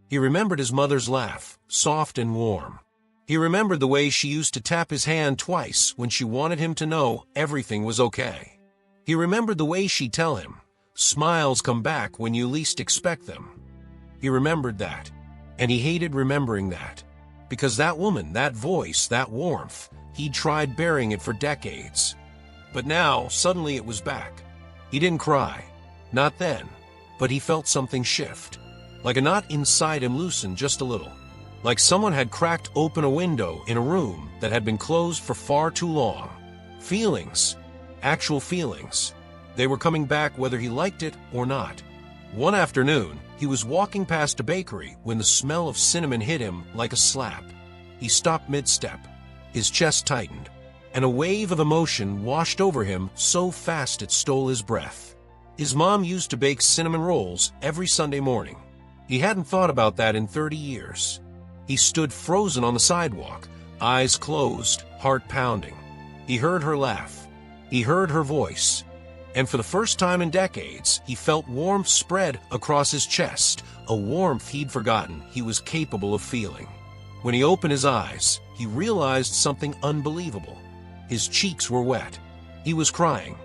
He remembered his mother's laugh, soft and warm. He remembered the way she used to tap his hand twice when she wanted him to know everything was okay. He remembered the way she'd tell him, smiles come back when you least expect them. He remembered that, and he hated remembering that. Because that woman, that voice, that warmth, he'd tried burying it for decades. But now, suddenly it was back. He didn't cry. Not then. But he felt something shift. Like a knot inside him loosened just a little. Like someone had cracked open a window in a room that had been closed for far too long. Feelings. Actual feelings. They were coming back whether he liked it or not. One afternoon, he was walking past a bakery when the smell of cinnamon hit him like a slap. He stopped mid-step. His chest tightened, and a wave of emotion washed over him so fast it stole his breath. His mom used to bake cinnamon rolls every Sunday morning. He hadn't thought about that in 30 years. He stood frozen on the sidewalk, eyes closed, heart pounding. He heard her laugh. He heard her voice. And for the first time in decades, he felt warmth spread across his chest, a warmth he'd forgotten he was capable of feeling. When he opened his eyes, he realized something unbelievable. His cheeks were wet. He was crying.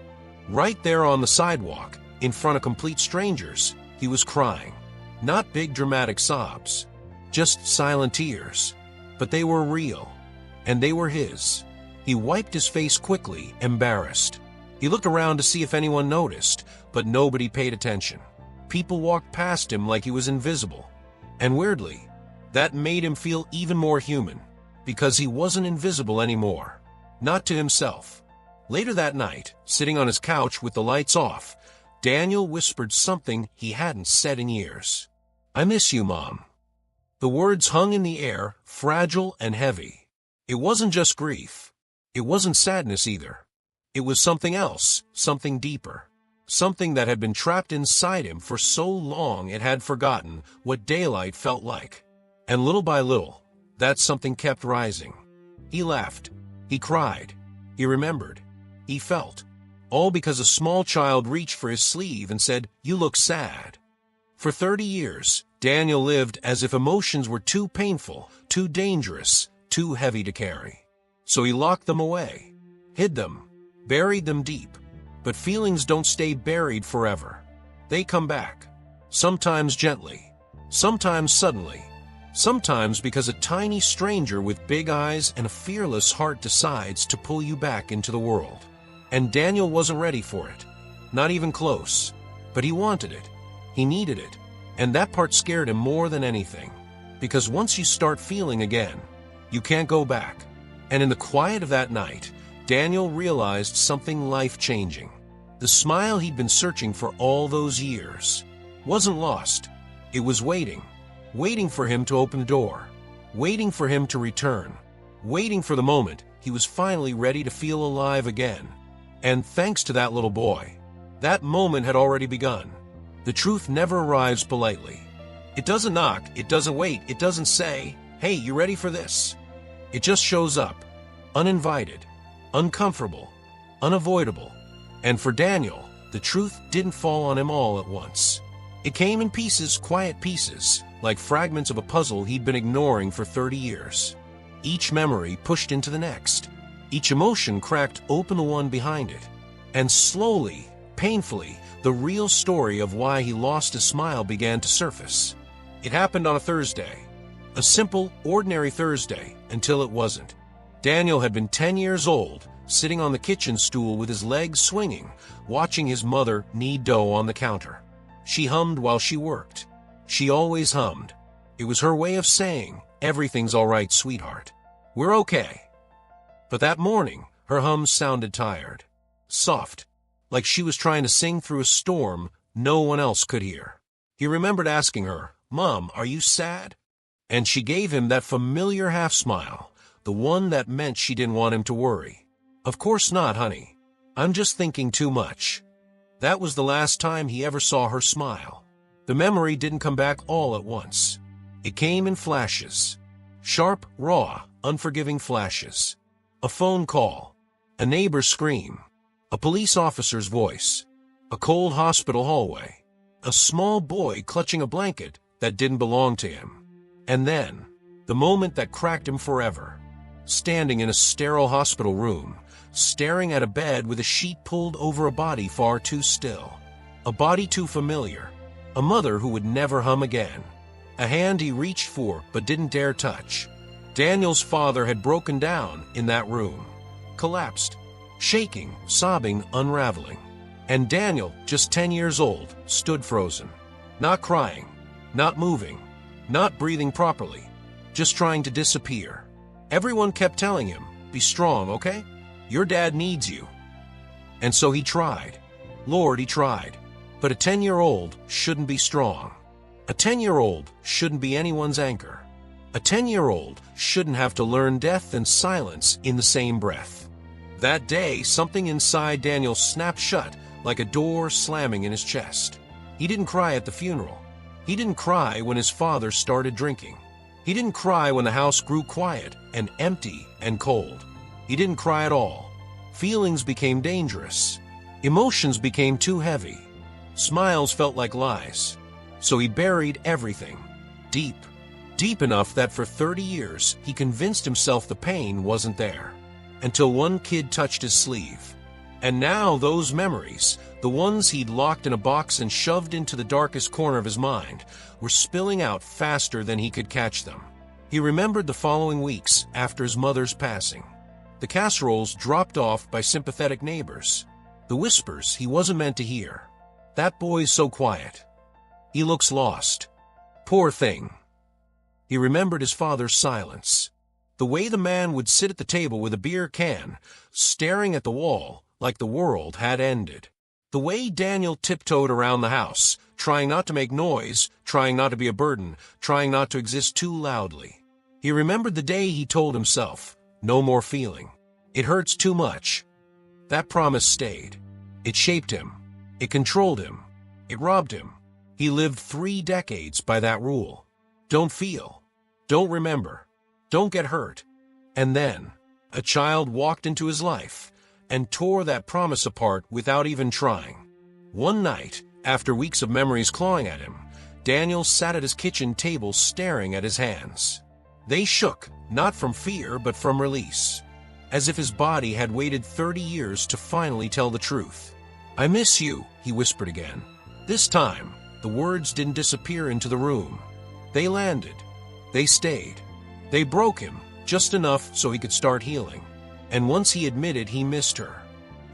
Right there on the sidewalk, in front of complete strangers, he was crying. Not big dramatic sobs, just silent tears. But they were real, and they were his. He wiped his face quickly, embarrassed. He looked around to see if anyone noticed, but nobody paid attention. People walked past him like he was invisible. And weirdly, that made him feel even more human, because he wasn't invisible anymore. Not to himself. Later that night, sitting on his couch with the lights off, Daniel whispered something he hadn't said in years. "I miss you, Mom." The words hung in the air, fragile and heavy. It wasn't just grief. It wasn't sadness either. It was something else, something deeper. Something that had been trapped inside him for so long it had forgotten what daylight felt like. And little by little, that something kept rising. He laughed. He cried. He remembered. He felt. All because a small child reached for his sleeve and said, "You look sad." For 30 years, Daniel lived as if emotions were too painful, too dangerous, too heavy to carry. So he locked them away, hid them, buried them deep. But feelings don't stay buried forever. They come back. Sometimes gently. Sometimes suddenly. Sometimes because a tiny stranger with big eyes and a fearless heart decides to pull you back into the world. And Daniel wasn't ready for it. Not even close. But he wanted it. He needed it. And that part scared him more than anything. Because once you start feeling again, you can't go back. And in the quiet of that night, Daniel realized something life-changing. The smile he'd been searching for all those years wasn't lost. It was waiting. Waiting for him to open the door. Waiting for him to return. Waiting for the moment he was finally ready to feel alive again. And thanks to that little boy, that moment had already begun. The truth never arrives politely. It doesn't knock, it doesn't wait, it doesn't say, "Hey, you ready for this?" It just shows up, uninvited, uncomfortable, unavoidable. And for Daniel, the truth didn't fall on him all at once. It came in pieces, quiet pieces, like fragments of a puzzle he'd been ignoring for 30 years. Each memory pushed into the next. Each emotion cracked open the one behind it. And slowly, painfully, the real story of why he lost his smile began to surface. It happened on a Thursday. A simple, ordinary Thursday, until it wasn't. Daniel had been 10 years old, sitting on the kitchen stool with his legs swinging, watching his mother knead dough on the counter. She hummed while she worked. She always hummed. It was her way of saying, "Everything's all right, sweetheart. We're okay." But that morning, her hum sounded tired. Soft. like she was trying to sing through a storm no one else could hear. He remembered asking her, "Mom, are you sad?" And she gave him that familiar half-smile, the one that meant she didn't want him to worry. "Of course not, honey. I'm just thinking too much." That was the last time he ever saw her smile. The memory didn't come back all at once. It came in flashes. Sharp, raw, unforgiving flashes. A phone call. A neighbor's scream. A police officer's voice. A cold hospital hallway. A small boy clutching a blanket that didn't belong to him. And then, the moment that cracked him forever. Standing in a sterile hospital room, staring at a bed with a sheet pulled over a body far too still. A body too familiar. A mother who would never hum again. A hand he reached for but didn't dare touch. Daniel's father had broken down in that room. Collapsed. Shaking, sobbing, unraveling. And Daniel, just 10 years old, stood frozen. Not crying. Not moving. Not breathing properly. Just trying to disappear. Everyone kept telling him, "Be strong, okay? Your dad needs you." And so he tried. Lord, he tried. But a 10-year-old shouldn't be strong. A 10-year-old shouldn't be anyone's anchor. A 10-year-old shouldn't have to learn death and silence in the same breath. That day, something inside Daniel snapped shut like a door slamming in his chest. He didn't cry at the funeral. He didn't cry when his father started drinking. He didn't cry when the house grew quiet and empty and cold. He didn't cry at all. Feelings became dangerous. Emotions became too heavy. Smiles felt like lies. So he buried everything. Deep. Deep enough that for 30 years he convinced himself the pain wasn't there. Until one kid touched his sleeve. And now those memories, the ones he'd locked in a box and shoved into the darkest corner of his mind, were spilling out faster than he could catch them. He remembered the following weeks after his mother's passing. The casseroles dropped off by sympathetic neighbors. The whispers he wasn't meant to hear. "That boy's so quiet. He looks lost. Poor thing." He remembered his father's silence. The way the man would sit at the table with a beer can, staring at the wall like the world had ended. The way Daniel tiptoed around the house, trying not to make noise, trying not to be a burden, trying not to exist too loudly. He remembered the day he told himself, "No more feeling. It hurts too much." That promise stayed. It shaped him. It controlled him. It robbed him. He lived 3 decades by that rule. Don't feel. Don't remember. Don't get hurt. And then, a child walked into his life and tore that promise apart without even trying. One night, after weeks of memories clawing at him, Daniel sat at his kitchen table staring at his hands. They shook, not from fear but from release, as if his body had waited 30 years to finally tell the truth. "I miss you," he whispered again. This time, the words didn't disappear into the room. They landed. They stayed. They broke him, just enough so he could start healing. And once he admitted he missed her,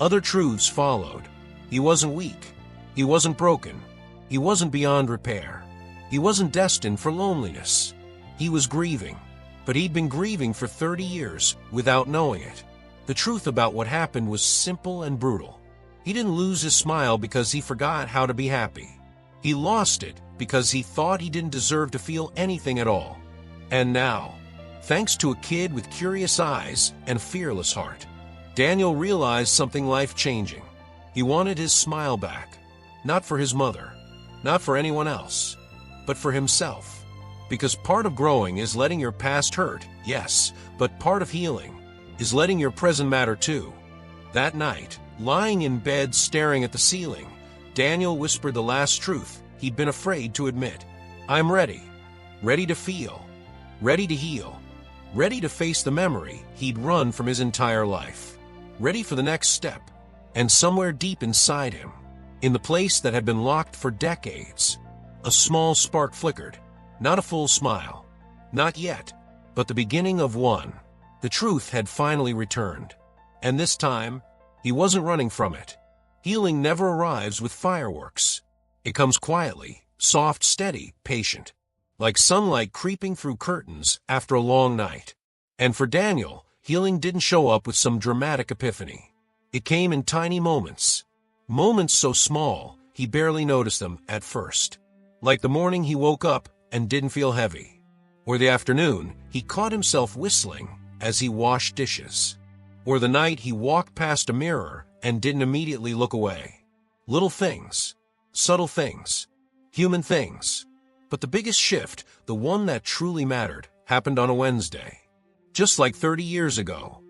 other truths followed. He wasn't weak. He wasn't broken. He wasn't beyond repair. He wasn't destined for loneliness. He was grieving. But he'd been grieving for 30 years without knowing it. The truth about what happened was simple and brutal. He didn't lose his smile because he forgot how to be happy. He lost it because he thought he didn't deserve to feel anything at all. And now, thanks to a kid with curious eyes and a fearless heart, Daniel realized something life-changing. He wanted his smile back, not for his mother, not for anyone else, but for himself. Because part of growing is letting your past hurt, yes, but part of healing is letting your present matter too. That night, lying in bed staring at the ceiling, Daniel whispered the last truth he'd been afraid to admit. "I'm ready. Ready to feel. Ready to heal. Ready to face the memory he'd run from his entire life. Ready for the next step." And somewhere deep inside him, in the place that had been locked for decades, a small spark flickered. Not a full smile. Not yet, but the beginning of one. The truth had finally returned. And this time, he wasn't running from it. Healing never arrives with fireworks. It comes quietly, soft, steady, patient, like sunlight creeping through curtains after a long night. And for Daniel, healing didn't show up with some dramatic epiphany. It came in tiny moments. Moments so small, he barely noticed them at first. Like the morning he woke up and didn't feel heavy. Or the afternoon he caught himself whistling as he washed dishes. Or the night he walked past a mirror and didn't immediately look away. Little things. Subtle things. Human things. But the biggest shift, the one that truly mattered, happened on a Wednesday. Just like 30 years ago.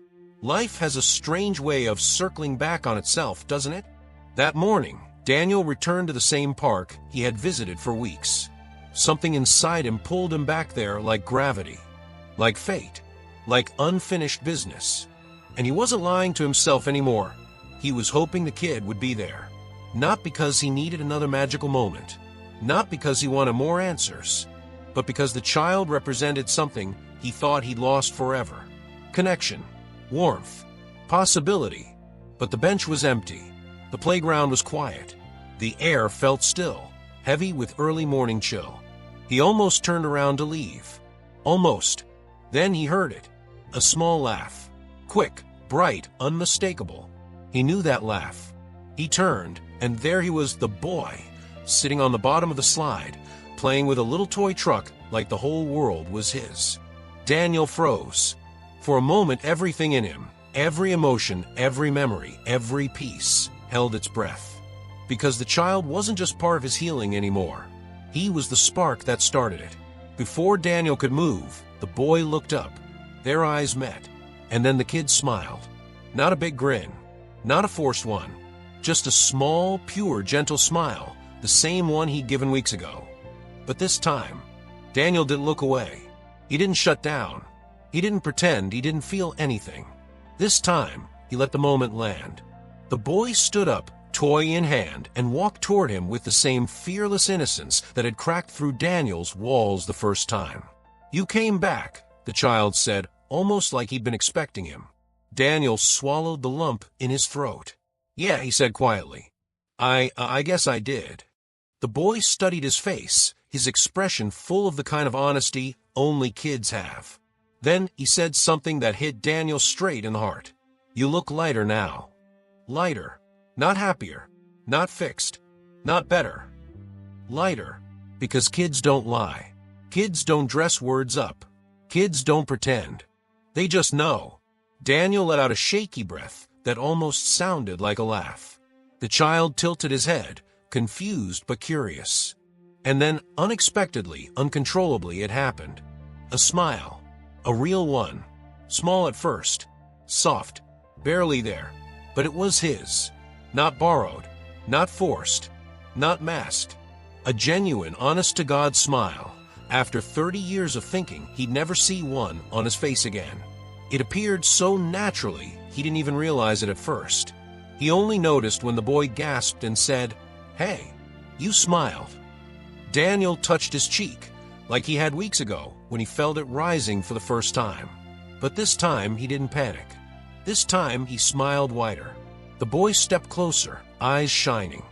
Life has a strange way of circling back on itself, doesn't it? That morning, Daniel returned to the same park he had visited for weeks. Something inside him pulled him back there like gravity, like fate, like unfinished business. And he wasn't lying to himself anymore. He was hoping the kid would be there. Not because he needed another magical moment. Not because he wanted more answers. But because the child represented something he thought he'd lost forever. Connection. Warmth. Possibility. But the bench was empty. The playground was quiet. The air felt still, heavy with early morning chill. He almost turned around to leave. Almost. Then he heard it. A small laugh. Quick, bright, unmistakable. He knew that laugh. He turned, and there he was, the boy, sitting on the bottom of the slide, playing with a little toy truck like the whole world was his. Daniel froze. For a moment, everything in him, every emotion, every memory, every piece, held its breath. Because the child wasn't just part of his healing anymore. He was the spark that started it. Before Daniel could move, the boy looked up. Their eyes met. And then the kid smiled. Not a big grin. Not a forced one. Just a small, pure, gentle smile. The same one he'd given weeks ago. But this time, Daniel didn't look away. He didn't shut down. He didn't pretend he didn't feel anything. This time, he let the moment land. The boy stood up, toy in hand, and walked toward him with the same fearless innocence that had cracked through Daniel's walls the first time. "You came back," the child said, almost like he'd been expecting him. Daniel swallowed the lump in his throat. "Yeah," he said quietly. I guess I did." The boy studied his face, his expression full of the kind of honesty only kids have. Then he said something that hit Daniel straight in the heart. "You look lighter now." Lighter. Not happier. Not fixed. Not better. Lighter. Because kids don't lie. Kids don't dress words up. Kids don't pretend. They just know. Daniel let out a shaky breath that almost sounded like a laugh. The child tilted his head, confused but curious. And then, unexpectedly, uncontrollably, it happened. A smile. A real one. Small at first. Soft. Barely there. But it was his. Not borrowed. Not forced. Not masked. A genuine, honest-to-God smile. After 30 years of thinking he'd never see one on his face again. It appeared so naturally he didn't even realize it at first. He only noticed when the boy gasped and said, "Hey, you smiled." Daniel touched his cheek, like he had weeks ago when he felt it rising for the first time. But this time he didn't panic. This time he smiled wider. The boy stepped closer, eyes shining.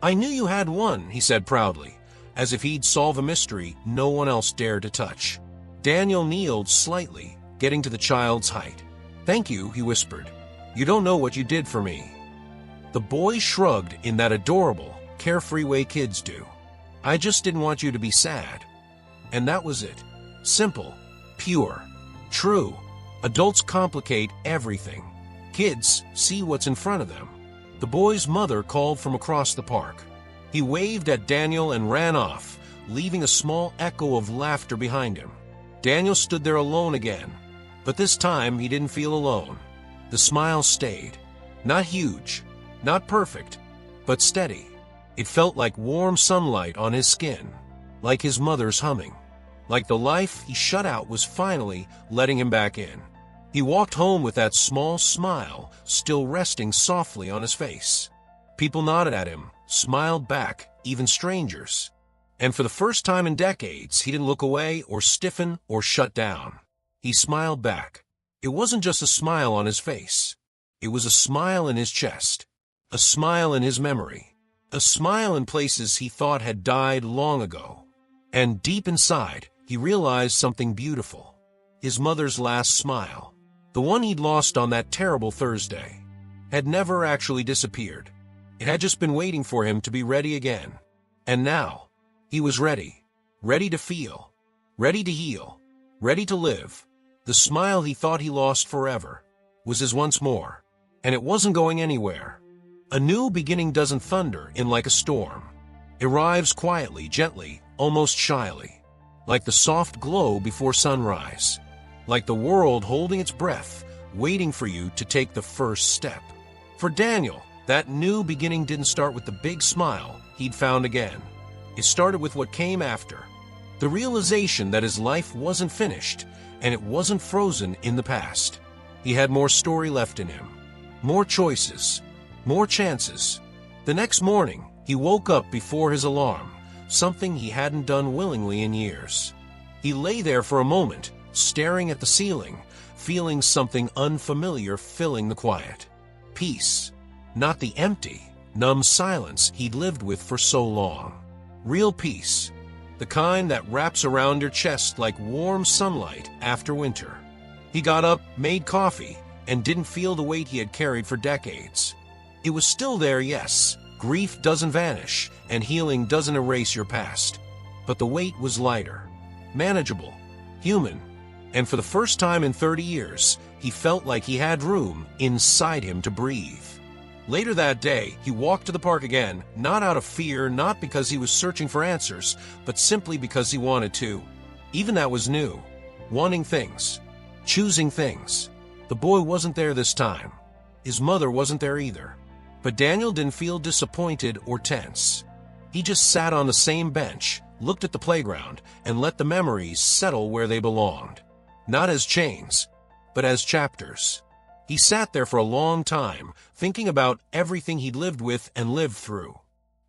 "I knew you had one," he said proudly, as if he'd solve a mystery no one else dared to touch. Daniel kneeled slightly, getting to the child's height. "Thank you," he whispered. "You don't know what you did for me." The boy shrugged in that adorable, carefree way kids do. "I just didn't want you to be sad." And that was it. Simple, pure, true. Adults complicate everything. Kids see what's in front of them. The boy's mother called from across the park. He waved at Daniel and ran off, leaving a small echo of laughter behind him. Daniel stood there alone again. But this time he didn't feel alone. The smile stayed. Not huge, not perfect, but steady. It felt like warm sunlight on his skin, like his mother's humming, like the life he shut out was finally letting him back in. He walked home with that small smile still resting softly on his face. People nodded at him, smiled back, even strangers. And for the first time in decades, he didn't look away or stiffen or shut down. He smiled back. It wasn't just a smile on his face. It was a smile in his chest, a smile in his memory, a smile in places he thought had died long ago. And deep inside, he realized something beautiful. His mother's last smile, the one he'd lost on that terrible Thursday, had never actually disappeared. It had just been waiting for him to be ready again. And now, he was ready. Ready to feel. Ready to heal. Ready to live. The smile he thought he lost forever was his once more. And it wasn't going anywhere. A new beginning doesn't thunder in like a storm. It arrives quietly, gently, almost shyly. Like the soft glow before sunrise. Like the world holding its breath, waiting for you to take the first step. For Daniel, that new beginning didn't start with the big smile he'd found again. It started with what came after. The realization that his life wasn't finished, and it wasn't frozen in the past. He had more story left in him. More choices. More chances. The next morning, he woke up before his alarm, something he hadn't done willingly in years. He lay there for a moment, staring at the ceiling, feeling something unfamiliar filling the quiet. Peace. Not the empty, numb silence he'd lived with for so long. Real peace. The kind that wraps around your chest like warm sunlight after winter. He got up, made coffee, and didn't feel the weight he had carried for decades. It was still there, yes. Grief doesn't vanish, and healing doesn't erase your past. But the weight was lighter. Manageable. Human. And for the first time in 30 years, he felt like he had room inside him to breathe. Later that day, he walked to the park again, not out of fear, not because he was searching for answers, but simply because he wanted to. Even that was new. Wanting things. Choosing things. The boy wasn't there this time. His mother wasn't there either. But Daniel didn't feel disappointed or tense. He just sat on the same bench, looked at the playground, and let the memories settle where they belonged. Not as chains, but as chapters. He sat there for a long time, thinking about everything he'd lived with and lived through.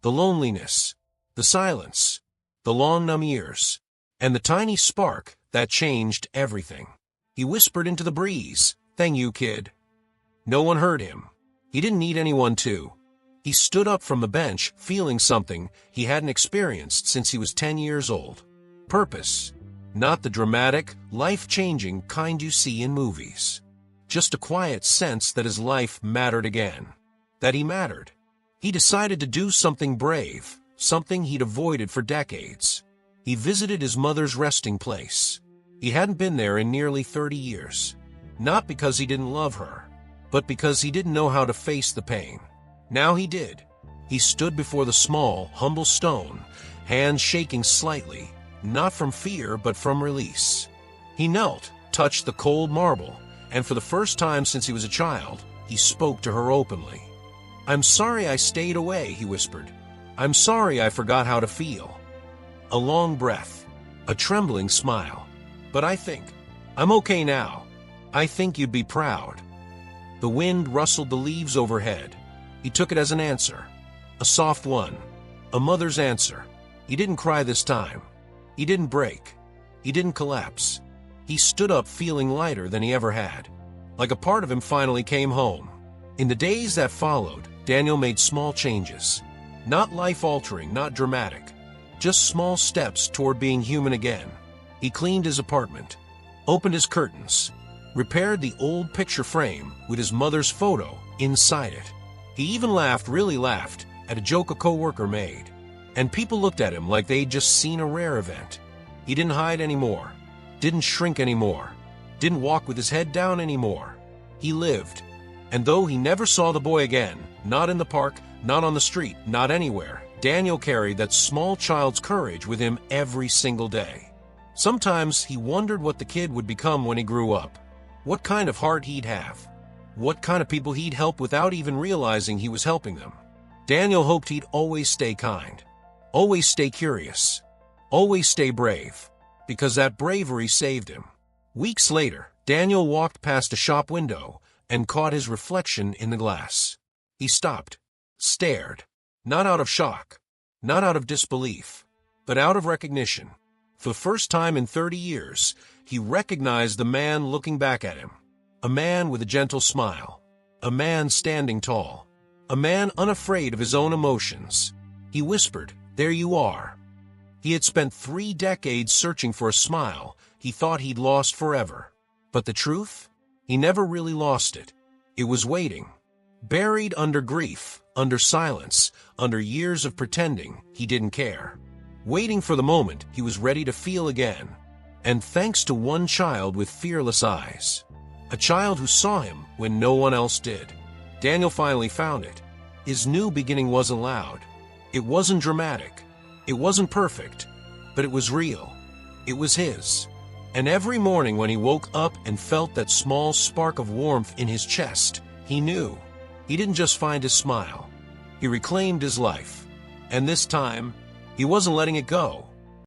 The loneliness, the silence, the long numb years, and the tiny spark that changed everything. He whispered into the breeze, "Thank you, kid." No one heard him. He didn't need anyone to. He stood up from the bench, feeling something he hadn't experienced since he was 10 years old. Purpose. Not the dramatic, life-changing kind you see in movies. Just a quiet sense that his life mattered again. That he mattered. He decided to do something brave, something he'd avoided for decades. He visited his mother's resting place. He hadn't been there in nearly 30 years. Not because he didn't love her, but because he didn't know how to face the pain. Now he did. He stood before the small, humble stone, hands shaking slightly, not from fear but from release. He knelt, touched the cold marble, and for the first time since he was a child, he spoke to her openly. "I'm sorry I stayed away," he whispered. "I'm sorry I forgot how to feel." A long breath, a trembling smile. "But I'm okay now. I think you'd be proud." The wind rustled the leaves overhead. He took it as an answer. A soft one. A mother's answer. He didn't cry this time. He didn't break. He didn't collapse. He stood up feeling lighter than he ever had. Like a part of him finally came home. In the days that followed, Daniel made small changes. Not life-altering, not dramatic. Just small steps toward being human again. He cleaned his apartment. Opened his curtains. Repaired the old picture frame with his mother's photo inside it. He even laughed, really laughed, at a joke a coworker made. And people looked at him like they'd just seen a rare event. He didn't hide anymore. Didn't shrink anymore. Didn't walk with his head down anymore. He lived. And though he never saw the boy again, not in the park, not on the street, not anywhere, Daniel carried that small child's courage with him every single day. Sometimes he wondered what the kid would become when he grew up. What kind of heart he'd have. What kind of people he'd help without even realizing he was helping them. Daniel hoped he'd always stay kind. Always stay curious. Always stay brave. Because that bravery saved him. Weeks later, Daniel walked past a shop window and caught his reflection in the glass. He stopped. Stared. Not out of shock. Not out of disbelief. But out of recognition. For the first time in 30 years, he recognized the man looking back at him. A man with a gentle smile. A man standing tall. A man unafraid of his own emotions. He whispered, "There you are." He had spent 3 decades searching for a smile he thought he'd lost forever. But the truth? He never really lost it. It was waiting. Buried under grief, under silence, under years of pretending he didn't care. Waiting for the moment he was ready to feel again. And thanks to one child with fearless eyes. A child who saw him when no one else did. Daniel finally found it. His new beginning wasn't loud. It wasn't dramatic. It wasn't perfect. But it was real. It was his. And every morning when he woke up and felt that small spark of warmth in his chest, he knew. He didn't just find his smile. He reclaimed his life. And this time, he wasn't letting it go.